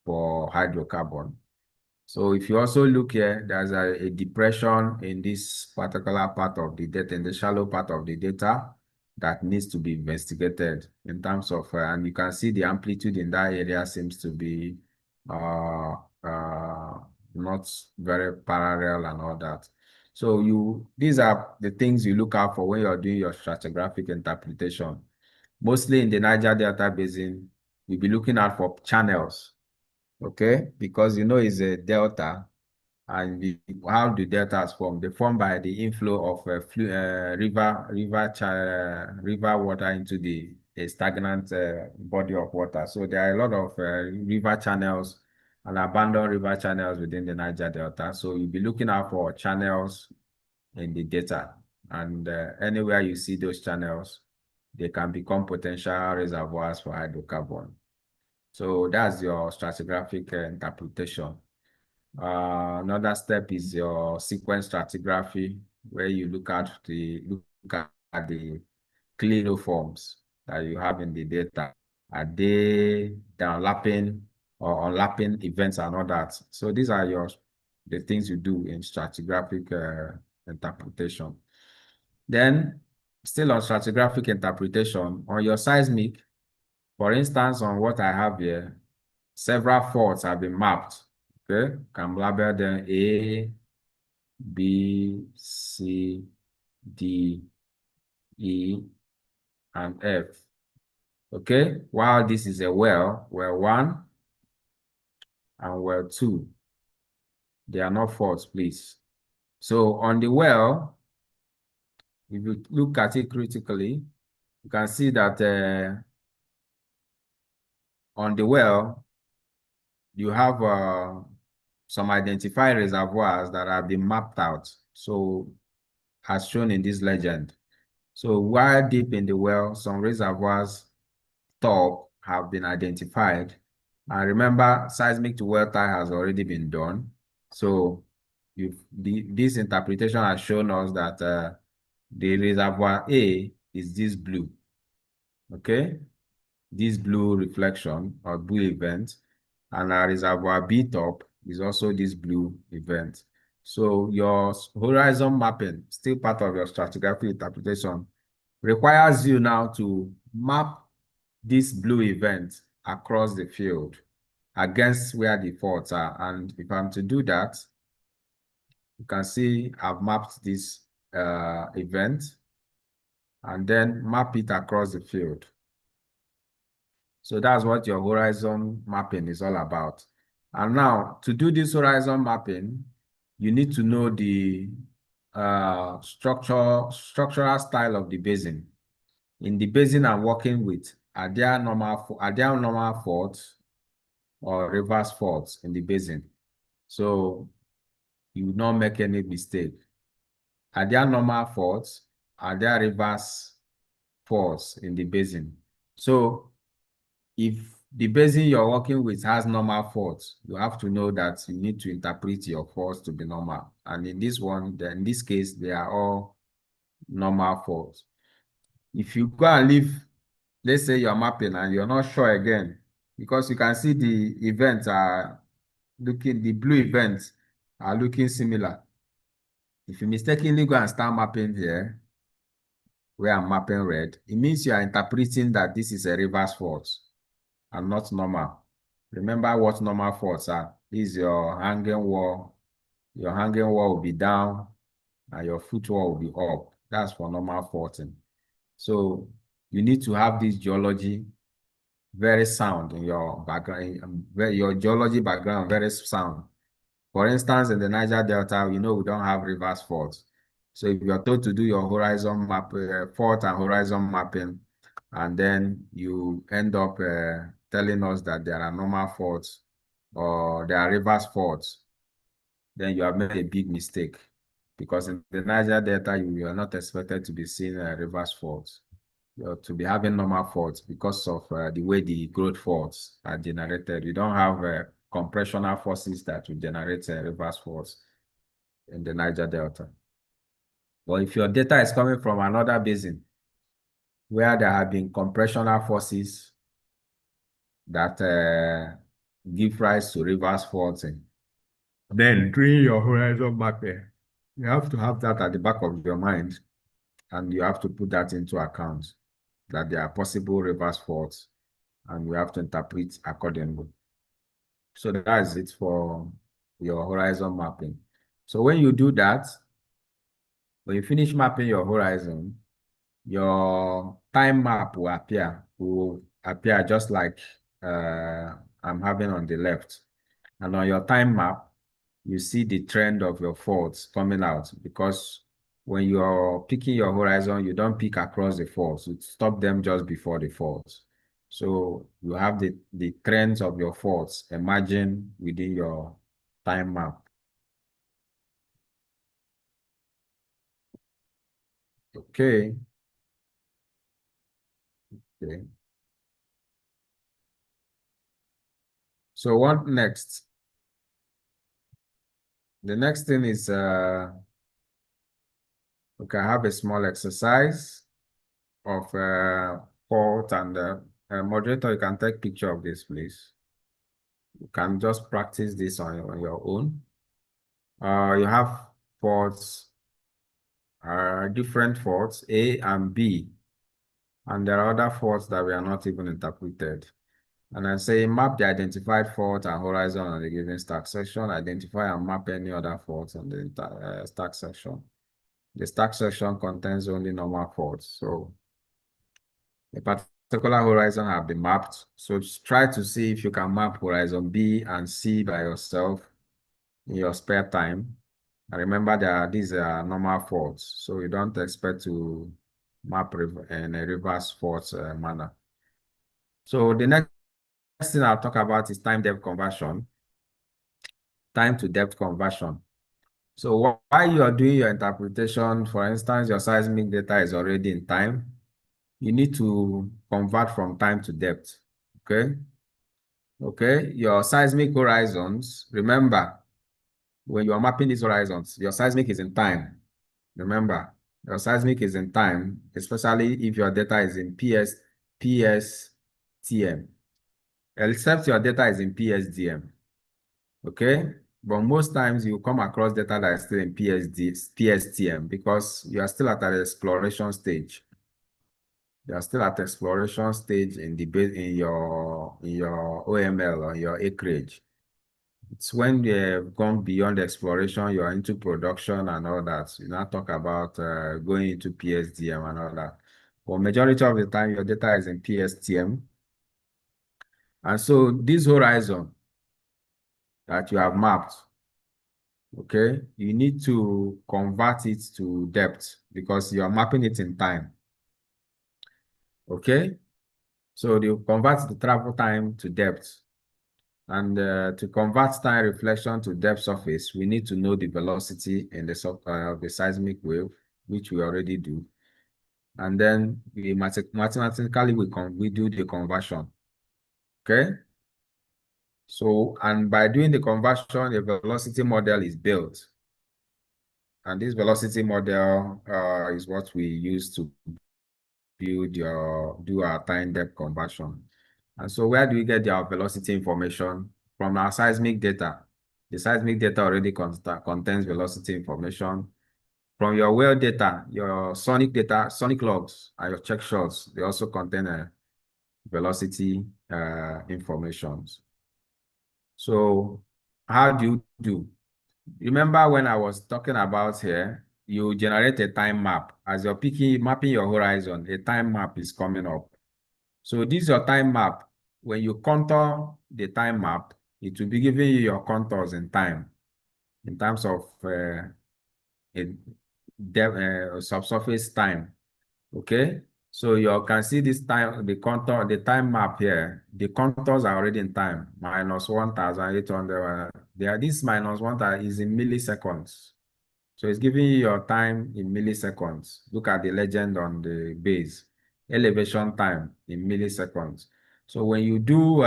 for hydrocarbon. So if you also look here, there's a depression in this particular part of the data, in the shallow part of the data that needs to be investigated in terms of, and you can see the amplitude in that area seems to be uh, not very parallel and all that. So these are the things you look out for when you're doing your stratigraphic interpretation. Mostly in the Niger Delta Basin, you'll be looking out for channels, okay? Because it's a delta, and how the deltas form? They form by the inflow of river water into a stagnant body of water. So there are a lot of river channels and abandoned river channels within the Niger Delta. So you'll be looking out for channels in the data, and anywhere you see those channels, they can become potential reservoirs for hydrocarbon. So that's your stratigraphic interpretation. Another step is your sequence stratigraphy, where you look at the clinoforms that you have in the data. Are they downlapping or unlapping events and all that? So these are the things you do in stratigraphic interpretation. Then, still on stratigraphic interpretation, on your seismic, for instance, on what I have here, several faults have been mapped. Okay, can label them A, B, C, D, E, and F. Okay, while this is a well 1 and well 2, they are not faults, please. So on the well, if you look at it critically, you can see that on the well, you have some identified reservoirs that have been mapped out. So as shown in this legend. So while deep in the well, some reservoirs top have been identified. And remember, seismic to well tie has already been done. So this interpretation has shown us that the reservoir A is this blue. Okay, this blue reflection or blue event, and our reservoir B top is also this blue event. So your horizon mapping, still part of your stratigraphic interpretation, requires you now to map this blue event across the field against where the faults are. And if I'm to do that, you can see I've mapped this event and then map it across the field. So that's what your horizon mapping is all about. And now, to do this horizon mapping, you need to know the structural style of the basin. In the basin I'm working with, are there normal faults or reverse faults in the basin? So you will not make any mistake. Are there normal faults? Are there reverse faults in the basin? So if the basin you're working with has normal faults, you have to know that you need to interpret your faults to be normal. And in this case, they are all normal faults. If you go and leave, let's say you're mapping and you're not sure again, because you can see the blue events are looking similar. If you mistakenly go and start mapping here, where I'm mapping red, it means you are interpreting that this is a reverse fault and not normal. Remember what normal faults are. This is your hanging wall. Your hanging wall will be down and your foot wall will be up. That's for normal faulting. So you need to have this geology very sound in your background, your geology background very sound. For instance, in the Niger Delta, we don't have reverse faults. So if you're told to do your horizon map, fault and horizon mapping, and then you end up telling us that there are normal faults or there are reverse faults, then you have made a big mistake. Because in the Niger Delta, you are not expected to be seeing reverse faults. You're to be having normal faults because of the way the growth faults are generated. You don't have compressional forces that will generate reverse faults in the Niger Delta. But if your data is coming from another basin where there have been compressional forces that give rise to reverse faulting, then doing your horizon mapping, you have to have that at the back of your mind, and you have to put that into account, that there are possible reverse faults, and you have to interpret accordingly. So that is it for your horizon mapping. So when you do that, when you finish mapping your horizon, your time map will appear just like I'm having on the left. And on your time map, you see the trend of your faults coming out, because when you're picking your horizon, you don't pick across the faults, you stop them just before the faults. So you have the trends of your faults emerging within your time map. Okay. Okay. So what next? The next thing is we can have a small exercise of fault, and moderator, you can take picture of this, please. You can just practice this on your own. You have faults, different faults, A and B, and there are other faults that we are not even interpreted. And I say map the identified fault and horizon on the given stack section, identify and map any other faults on the stack section. The stack section contains only normal faults, so a particular horizon have been mapped. So try to see if you can map horizon B and C by yourself in your spare time. And remember that these are normal faults, so you don't expect to map in a reverse fault manner. So the next thing I'll talk about is time depth conversion, time to depth conversion. So while you are doing your interpretation, for instance, your seismic data is already in time, you need to convert from time to depth, okay? Okay, your seismic horizons, remember, when you are mapping these horizons, your seismic is in time. Remember, your seismic is in time, especially if your data is in PSTM, except your data is in PSDM, okay? But most times you come across data that is still in PSTM because you are still at an exploration stage. You are still at exploration stage in the in your OML or your acreage. It's when they've gone beyond exploration, you're into production and all that. You now talk about going into PSDM and all that. But majority of the time, your data is in PSTM. And so this horizon that you have mapped, okay, you need to convert it to depth because you're mapping it in time. Okay, so you convert the travel time to depth. And to convert time reflection to depth surface, we need to know the velocity in the seismic wave, which we already do. And then we mathematically we do the conversion. Okay. So, and by doing the conversion, a velocity model is built. And this velocity model is what we use to do our time depth conversion. And so where do we get our velocity information? From our seismic data. The seismic data already contains velocity information. From your well data, your sonic data, sonic logs, and your check shots, they also contain velocity information. So how do you do? Remember when I was talking about here, you generate a time map. As you're mapping your horizon, a time map is coming up. So this is your time map. When you contour the time map, it will be giving you your contours in time, in terms of subsurface time. Okay, so you can see this time, the contour, the time map here. The contours are already in time, minus 1,800. This minus 1,000 is in milliseconds. So it's giving you your time in milliseconds. Look at the legend on the base. Elevation time in milliseconds. So when you do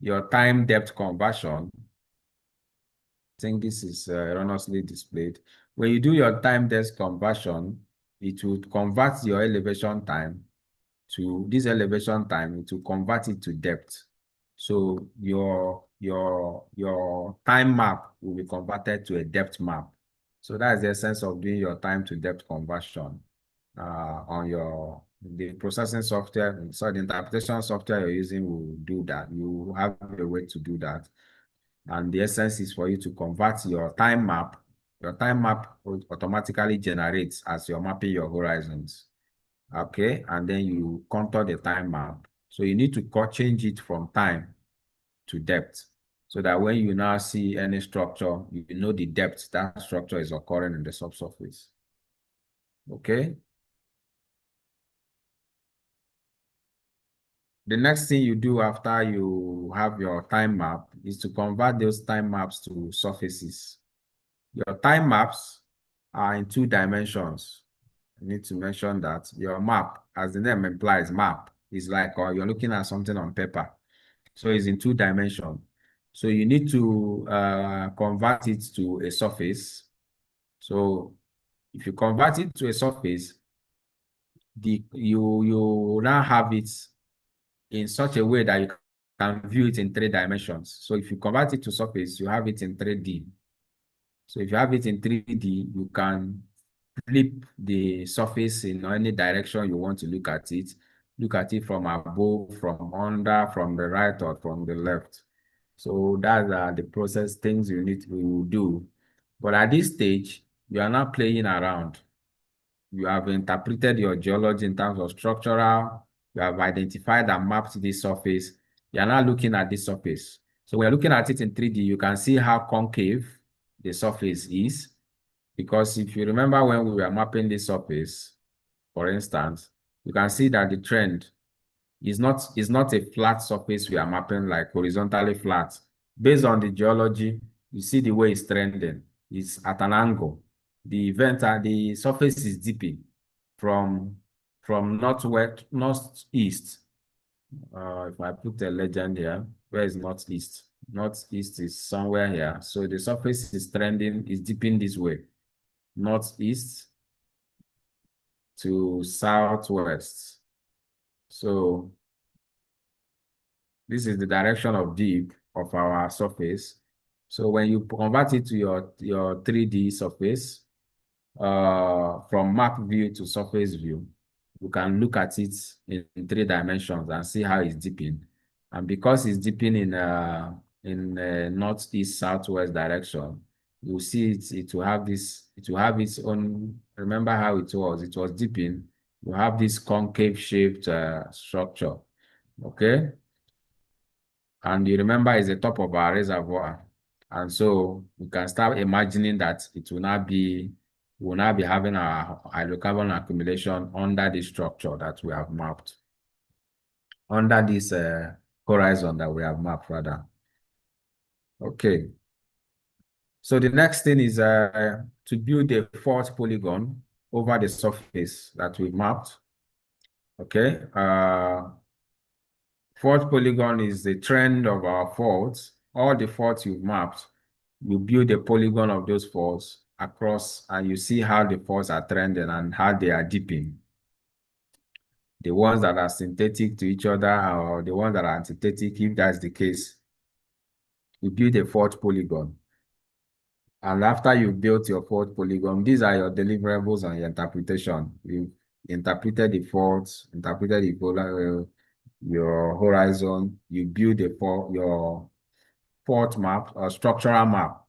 your time depth conversion, I think this is erroneously displayed. When you do your time depth conversion, it will convert your elevation time to this elevation time to convert it to depth. So your time map will be converted to a depth map. So that's the essence of doing your time to depth conversion on the processing software. So the interpretation software you're using will do that. You have a way to do that. And the essence is for you to convert your time map. Your time map automatically generates as you're mapping your horizons. Okay, and then you contour the time map. So you need to change it from time to depth so that when you now see any structure, you know the depth that structure is occurring in the subsurface. Okay. The next thing you do after you have your time map is to convert those time maps to surfaces. Your time maps are in 2 dimensions. You need to mention that your map, as the name implies, map is like you're looking at something on paper. So it's in 2 dimensions. So you need to convert it to a surface. So if you convert it to a surface, you now have it in such a way that you can view it in 3 dimensions. So if you convert it to surface, you have it in 3D. So if you have it in 3D, you can flip the surface in any direction you want to look at it. Look at it from above, from under, from the right, or from the left. So that's the process things you need to do. But at this stage, you are not playing around. You have interpreted your geology in terms of structural. You have identified and mapped this surface. You are now looking at this surface. So when you're looking at it in 3D, you can see how concave the surface is. Because if you remember when we were mapping this surface, for instance, you can see that the trend is not a flat surface we are mapping like horizontally flat. Based on the geology, you see the way it's trending. It's at an angle. The surface is dipping from northeast. If I put a legend here, where is northeast? Northeast is somewhere here. So the surface is trending, is dipping this way. Northeast to southwest. So this is the direction of dip of our surface. So when you convert it to your 3D surface, from map view to surface view, you can look at it in 3 dimensions and see how it's dipping. And because it's dipping in northeast southwest direction, you see it will have its own. Remember how it was dipping. You have this concave shaped structure. Okay. And you remember it's the top of our reservoir. And so you can start imagining that we'll now be having our hydrocarbon accumulation under this structure that we have mapped, under this horizon that we have mapped rather. Okay. So the next thing is to build a fault polygon over the surface that we mapped. Okay. Fault polygon is the trend of our faults. All the faults you've mapped, you build a polygon of those faults across, and you see how the faults are trending and how they are dipping. The ones that are synthetic to each other or the ones that are antithetic, if that's the case, you build a fault polygon. And after you've built your fault polygon, these are your deliverables and your interpretation. You interpreted the faults, interpreted your horizon, you build your fault map or structural map.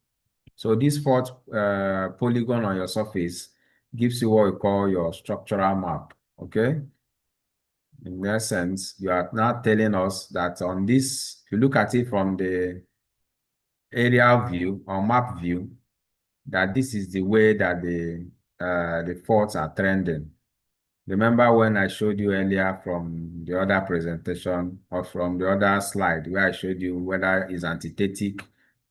So this fault polygon on your surface gives you what we call your structural map. Okay. In essence, you are now telling us that on this, if you look at it from the aerial view or map view, that this is the way that the faults are trending. Remember when I showed you earlier from the other presentation or from the other slide where I showed you whether it's antithetic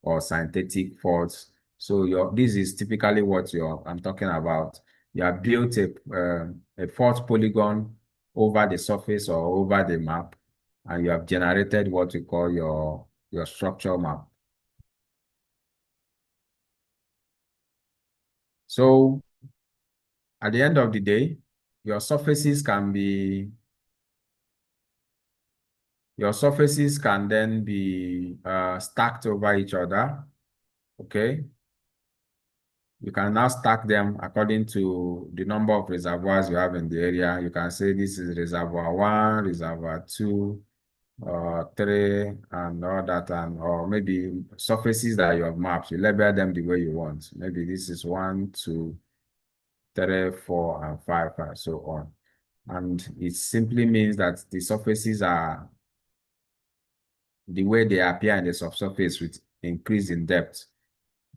or synthetic faults. So this is typically what I'm talking about. You have built a fault polygon over the surface or over the map, and you have generated what we call your structure map. So at the end of the day, your surfaces can then be stacked over each other. Okay. You can now stack them according to the number of reservoirs you have in the area. You can say this is reservoir 1, reservoir 2, 3, and all that, or maybe surfaces that you have mapped. You label them the way you want. Maybe this is 1, 2, 3, 4, and 5, and so on. And it simply means that the surfaces are the way they appear in the subsurface with increase in depth.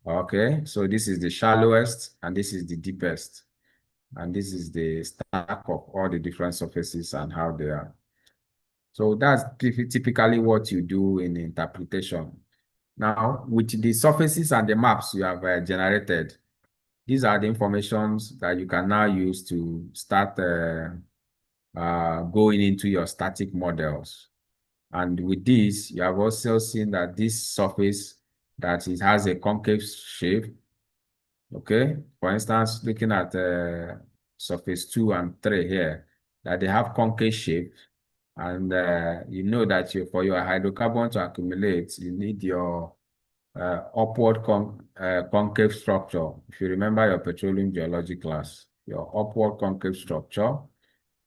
Okay, so this is the shallowest and this is the deepest. And this is the stack of all the different surfaces and how they are. So that's typically what you do in interpretation. Now, with the surfaces and the maps you have generated, these are the informations that you can now use to start going into your static models. And with this, you have also seen that this surface, that it has a concave shape. Okay, for instance, looking at surface 2 and 3 here, that they have concave shape, and you know that for your hydrocarbon to accumulate, you need your upward concave structure. If you remember your petroleum geology class, your upward concave structure.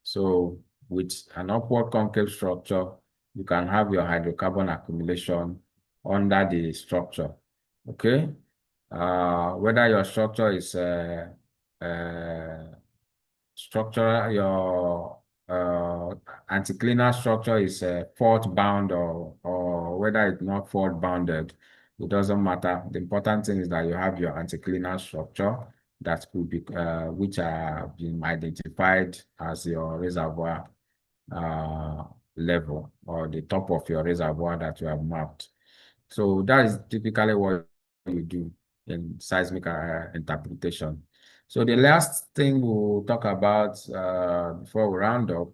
So with an upward concave structure, you can have your hydrocarbon accumulation under the structure. Okay. Whether your structure is your anticlinal structure is fault bound or whether it's not fault bounded, it doesn't matter. The important thing is that you have your anticlinal structure that could be which are been identified as your reservoir level or the top of your reservoir that you have mapped. So that is typically what you do in seismic interpretation. So the last thing we'll talk about before we round up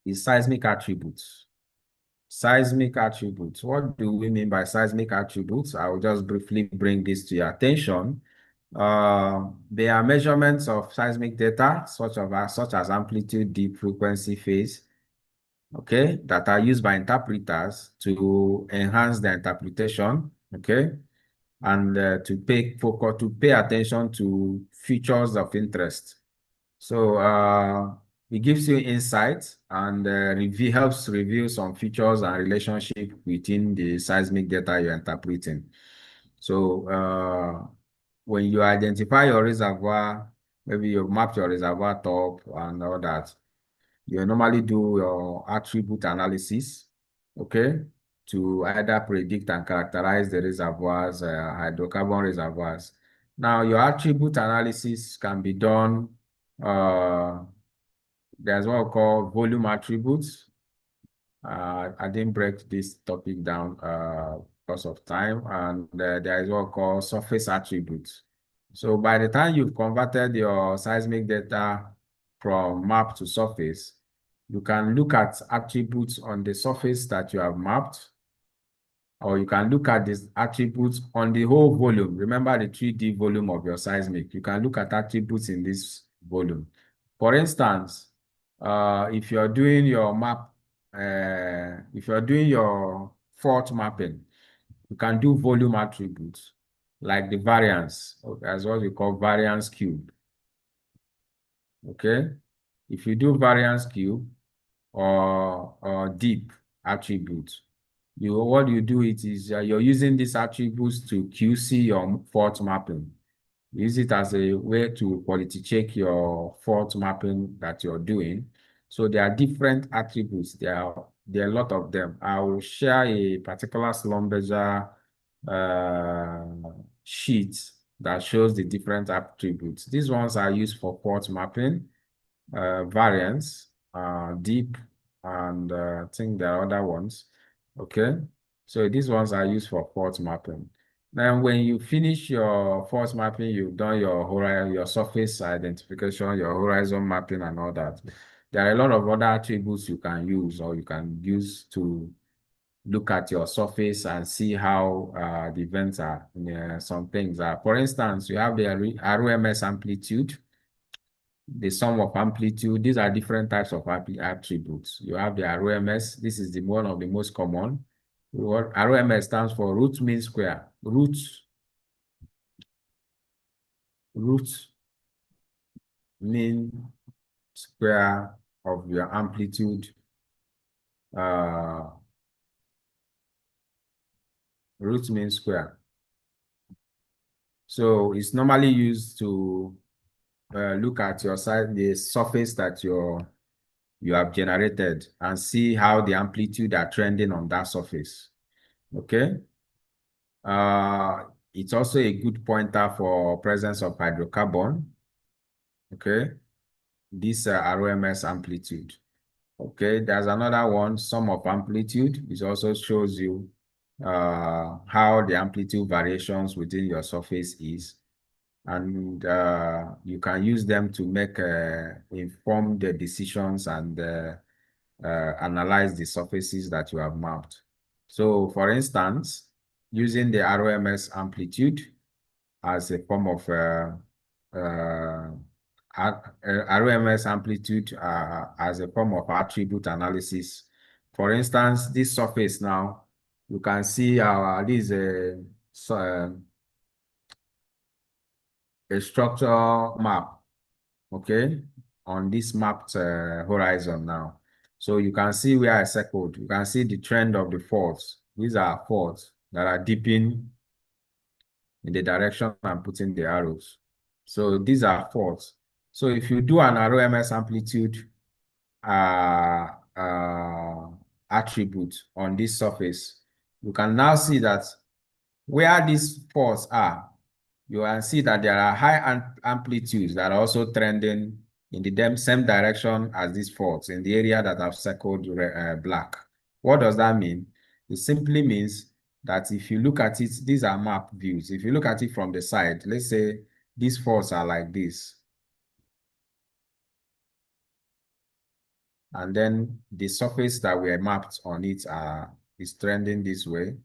is seismic attributes. Seismic attributes. What do we mean by seismic attributes? I will just briefly bring this to your attention. They are measurements of seismic data, such as amplitude, deep frequency, phase, okay, that are used by interpreters to enhance their interpretation, okay, and to pay attention to features of interest. So it gives you insight and helps reveal some features and relationship within the seismic data you're interpreting. So when you identify your reservoir, maybe you map your reservoir top and all that, you normally do your attribute analysis, okay, to either predict and characterize the reservoirs, hydrocarbon reservoirs. Now, your attribute analysis can be done, there's what we call volume attributes. I didn't break this topic down because of time, and there is what we call surface attributes. So by the time you've converted your seismic data from map to surface, you can look at attributes on the surface that you have mapped, or you can look at these attributes on the whole volume. Remember the 3D volume of your seismic. You can look at attributes in this volume. For instance, if you're doing your map, if you're doing your fault mapping, you can do volume attributes like the variance, as what we call variance cube. Okay, if you do variance cube or deep attributes, what you do is you're using these attributes to QC your fault mapping. Use it as a way to quality check your fault mapping that you're doing. So there are different attributes. There are a lot of them. I will share a particular Schlumberger sheet that shows the different attributes. These ones are used for fault mapping, variance, deep, and I think there are other ones. Okay, so these ones are used for fault mapping. Now, when you finish your fault mapping, you've done your surface identification, your horizon mapping, and all that. There are a lot of other attributes you can use, or you can use to look at your surface and see how the events are. Some things are, for instance, you have the ROMS amplitude, the sum of amplitude. These are different types of attributes. You have the ROMS. This is the one of the most common. ROMS stands for root mean square. Root mean square of your amplitude. Root mean square. So it's normally used to look at your side, the surface that you have generated, and see how the amplitude are trending on that surface. Okay. It's also a good pointer for presence of hydrocarbon. Okay. This ROMS amplitude. Okay. There's another one, sum of amplitude, which also shows you how the amplitude variations within your surface is. And you can use them to make informed decisions and analyze the surfaces that you have mapped. So, for instance, using the ROMS amplitude as a form of ROMS amplitude as a form of attribute analysis. For instance, this surface now, you can see this a structure map, okay, on this mapped horizon now. So you can see where I circled. You can see the trend of the faults. These are faults that are dipping in the direction I'm putting the arrows. So these are faults. So if you do an ROMS amplitude attribute on this surface, you can now see that where these faults are, you can see that there are high amplitudes that are also trending in the same direction as these faults in the area that I've circled black. What does that mean? It simply means that if you look at it, these are map views. If you look at it from the side, let's say these faults are like this. And then the surface that we mapped on it is trending this way.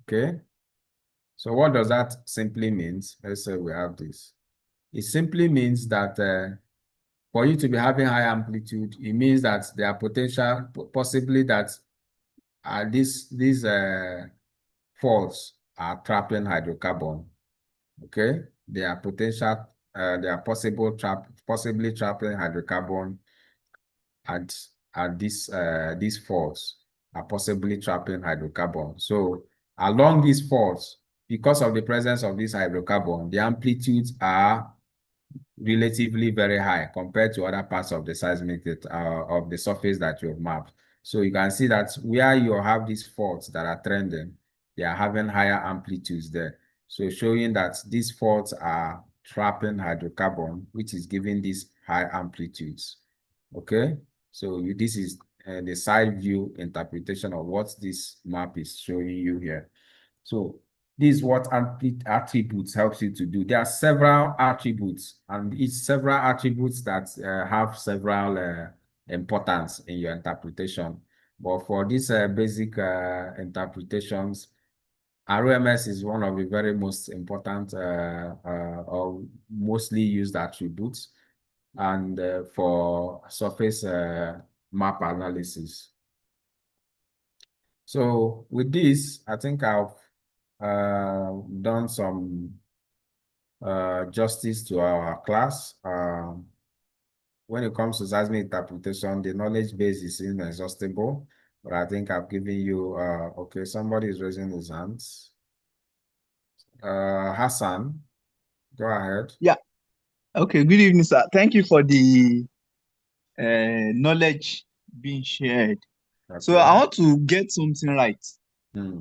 Okay. So what does that simply means? Let's say we have this. It simply means that for you to be having high amplitude, it means that there are potential, possibly that these faults are trapping hydrocarbon. Okay, there are potential, there are possibly trapping hydrocarbon at these faults are possibly trapping hydrocarbon. So along these faults, because of the presence of this hydrocarbon, the amplitudes are relatively very high compared to other parts of the seismic of the surface that you have mapped. So you can see that where you have these faults that are trending, they are having higher amplitudes there. So showing that these faults are trapping hydrocarbon, which is giving these high amplitudes. Okay, so this is the side view interpretation of what this map is showing you here. So this is what attributes helps you to do. There are several attributes, and each several attributes that have several importance in your interpretation. But for these basic interpretations, ROMS is one of the very most important or mostly used attributes, and for surface map analysis. So with this, I think I've done some justice to our class. When it comes to seismic interpretation, the knowledge base is inexhaustible, but I think I've given you, okay, somebody is raising his hands. Hassan, go ahead. Yeah. Okay. Good evening, sir. Thank you for the knowledge being shared. So I Okay. want to get something right.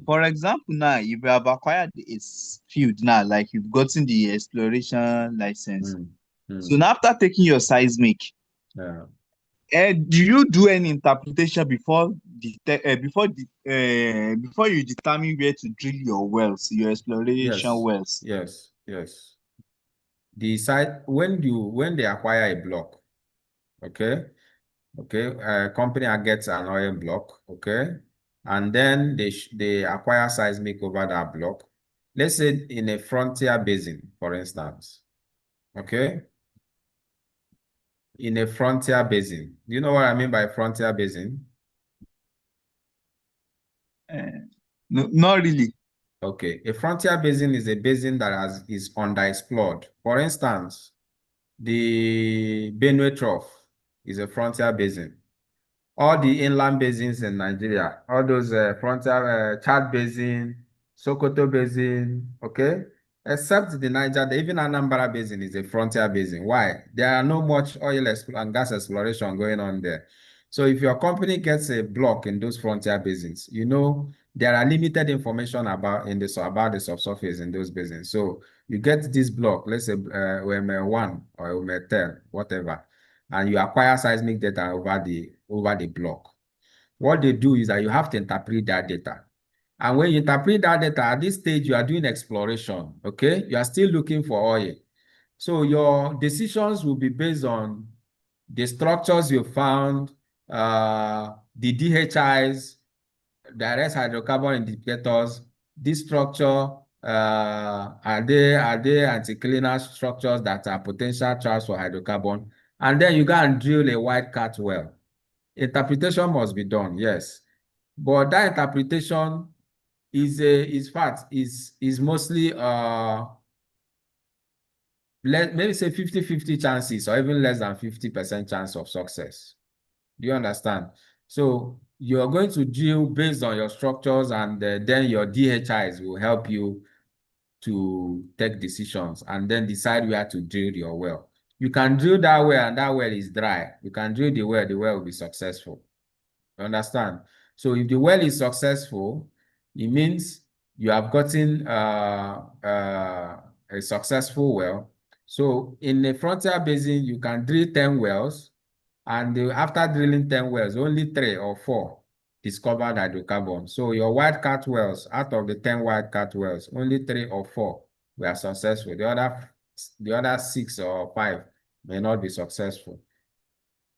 For example, now if you have acquired a field now, like you've gotten the exploration license. So now after taking your seismic, Yeah. do you do any interpretation before before you determine where to drill your wells, your exploration Yes. wells? Yes. Yes. The site when they acquire a block, okay, Okay, company gets an oil block, okay, and then they acquire seismic over that block. Let's say in a frontier basin, for instance, okay, in a frontier basin. Do you know what I mean by frontier basin? No, not really. Okay, a frontier basin is a basin that is underexplored. For instance, the Benue Trough is a frontier basin. All the inland basins in Nigeria, all those frontier, Chad Basin, Sokoto Basin, okay? Except the Niger, even Anambra Basin is a frontier basin. Why? There are no much oil and gas exploration going on there. So if your company gets a block in those frontier basins, you know there are limited information about the subsurface in those basins. So you get this block, let's say OM1 or OM10, whatever, and you acquire seismic data over the block. What they do is that you have to interpret that data. And when you interpret that data, at this stage, you are doing exploration, okay? You are still looking for oil. So your decisions will be based on the structures you found, the DHIs, direct hydrocarbon indicators. This structure, are they anticlinal structures that are potential traps for hydrocarbon? And then you go and drill a wildcat well. Interpretation must be done, yes. But that interpretation is mostly maybe say 50-50 chances or even less than 50% chance of success. Do you understand? So you're going to drill based on your structures, and then your DHIs will help you to take decisions and then decide where to drill your well. You can drill that well and that well is dry. You can drill the well will be successful. You understand? So if the well is successful, it means you have gotten a successful well. So in a frontier basin, you can drill 10 wells, and after drilling 10 wells, only 3 or 4 discovered hydrocarbon. So your wildcat wells, out of the 10 wildcat wells, only 3 or 4 were successful. The other 6 or 5 may not be successful.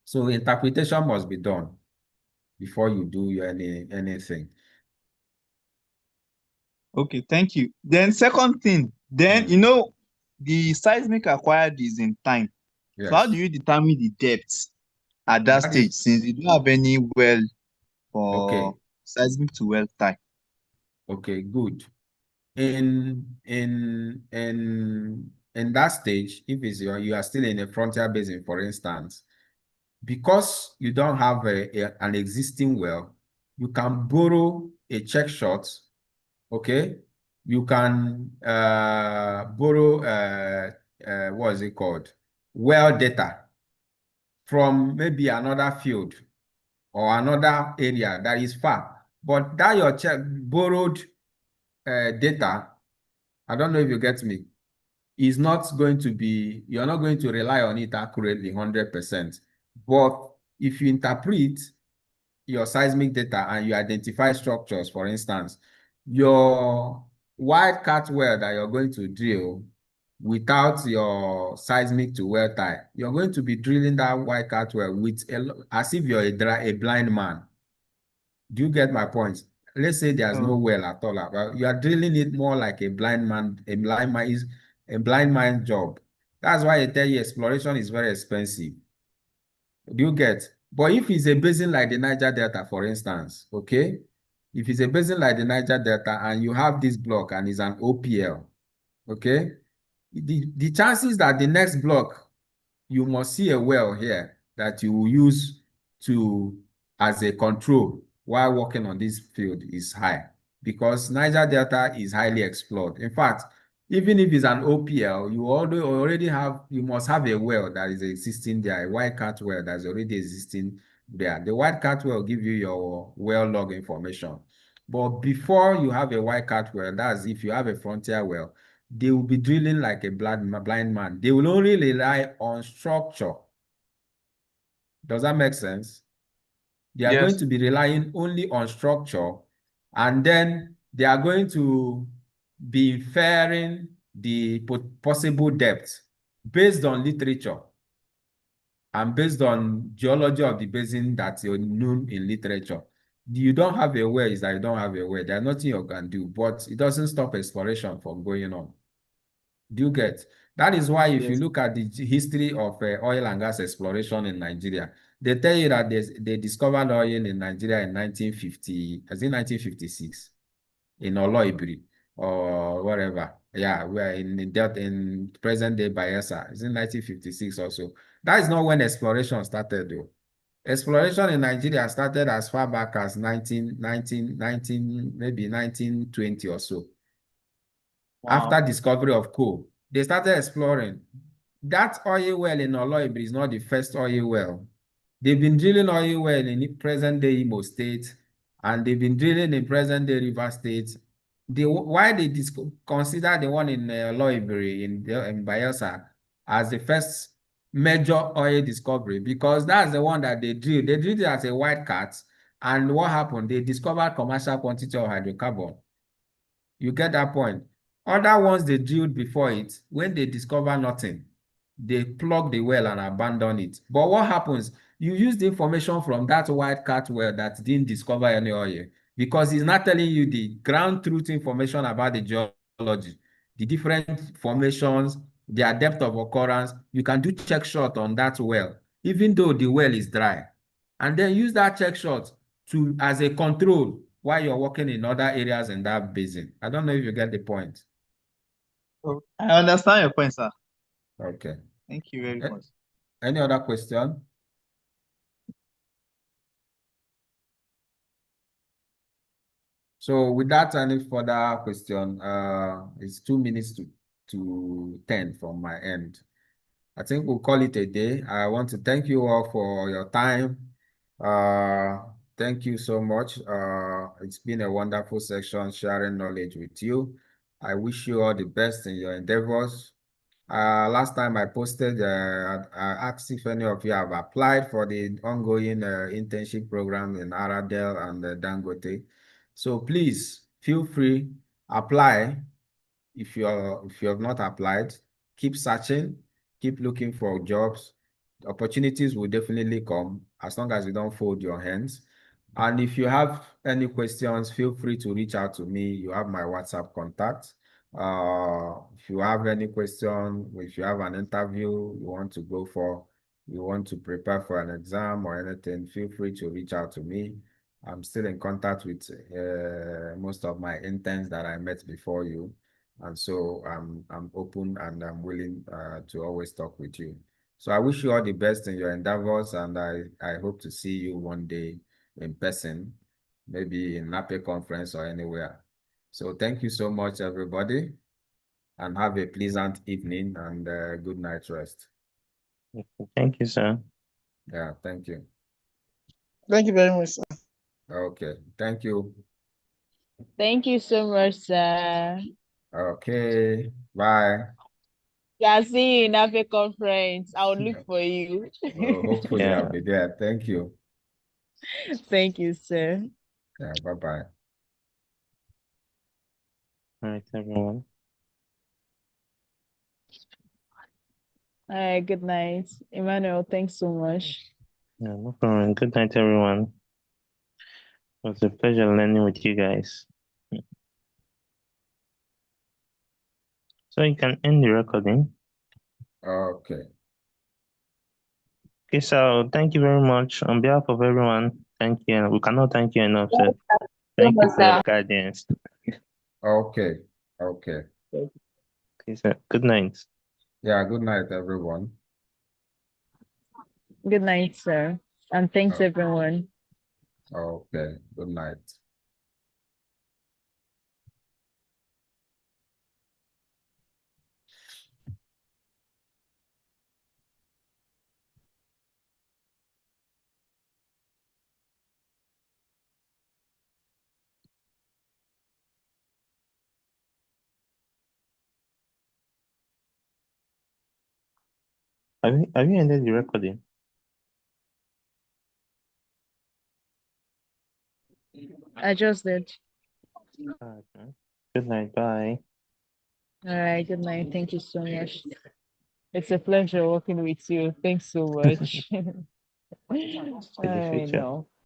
So interpretation must be done before you do anything. Okay, thank you. Then second thing, then the seismic acquired is in time. So how do Yes. you determine the depth at that That stage, is since you don't have any well okay. for seismic to well tie? Okay, good. In that stage, if you are still in a frontier basin, for instance, because you don't have an existing well, you can borrow a check shot. Okay, you can borrow what is it called? Well data from maybe another field or another area that is far. But that your borrowed data, I don't know if you get me, is not going to be, you're not going to rely on it accurately 100%. But if you interpret your seismic data and you identify structures, for instance, your wildcat well that you're going to drill without your seismic to well tie, you're going to be drilling that wildcat well as if you're a blind man. Do you get my point? Let's say there's no Oh, well at all. But you are drilling it more like a blind man. A blind man job. That's why I tell you exploration is very expensive. Do you get? But if it's a basin like the Niger Delta, for instance, okay? If it's a basin like the Niger Delta and you have this block and it's an OPL, okay? The chances that the next block you must see a well here that you will use to as a control while working on this field is high, because Niger Delta is highly explored. In fact, even if it's an OPL, you must have a well that is existing there, a wildcat well that's already existing there. The wildcat well give you your well log information. But before you have a wildcat well, that's if you have a frontier well, they will be drilling like a blind man. They will only rely on structure. Does that make sense? They are going yes. to be relying only on structure, and then they are going to be inferring the possible depth based on literature. and based on geology of the basin that you known in literature, you don't have a well is that you don't have a well. There's nothing you can do, but it doesn't stop exploration from going on. Do you get? That is why if you Yes. look at the history of oil and gas exploration in Nigeria, they tell you that they discovered oil in Nigeria in 1950, I think 1956, in Oloibiri or whatever. Yeah, we are in present day Bayelsa. It's in 1956 also. That is not when exploration started though. Exploration in Nigeria started as far back as 19, maybe 1920 or so. After Wow. discovery of coal, they started exploring. That oil well in Oloibiri is not the first oil well. They've been drilling oil well in present day Imo State, and they've been drilling in present day River State. Why they consider the one in Oloibiri in Bayelsa as the first major oil discovery, because that's the one that they drilled. They drilled it as a white cat, and what happened? They discovered commercial quantity of hydrocarbon. You get that point? Other ones they drilled before it, when they discover nothing, they plug the well and abandon it. But what happens? You use the information from that white cat well that didn't discover any oil, because it's not telling you the ground truth information about the geology, the different formations, their depth of occurrence. You can do check shot on that well, even though the well is dry, and then use that check shot to as a control while you're working in other areas in that basin. I don't know if you get the point. Oh, I understand your point, sir. Okay. Thank you very much. Any other question? So with that, any further question? It's 2 minutes to 10 from my end. I think we'll call it a day. I want to thank you all for your time. Thank you so much. It's been a wonderful session sharing knowledge with you. I wish you all the best in your endeavors. Last time I posted, I asked if any of you have applied for the ongoing internship program in Aradel and Dangote. So please feel free, apply. If you have not applied, keep searching, keep looking for jobs. Opportunities will definitely come as long as you don't fold your hands. And if you have any questions, feel free to reach out to me. You have my WhatsApp contact. If you have any question, if you have an interview you want to go for, you want to prepare for an exam or anything, feel free to reach out to me. I'm still in contact with most of my interns that I met before you. And so I'm open and I'm willing to always talk with you. So I wish you all the best in your endeavors, and I hope to see you one day in person, maybe in NAPE conference or anywhere. So thank you so much, everybody, and have a pleasant evening and good night rest. Thank you, sir. Yeah, thank you. Thank you very much, sir. Okay, thank you. Thank you so much, sir. Okay, bye. Yeah, see you in Ave conference. I'll look for you. Oh, hopefully I'll be there. Thank you. Thank you, sir. Yeah, bye-bye. All right, everyone. All right, good night. Emmanuel, thanks so much. Yeah, no problem. Good night, everyone. It was a pleasure learning with you guys. So you can end the recording. Okay. Okay, so thank you very much. On behalf of everyone, thank you. We cannot thank you enough, sir. Thank you for your guidance. Okay. Okay. Okay, sir. Good night. Yeah, good night, everyone. Good night, sir. And thanks, everyone. Okay, good night. Have you ended the recording? I just did. Okay. Good night. Bye. All right, good night. Thank you so much. It's a pleasure working with you. Thanks so much. For the I future. know.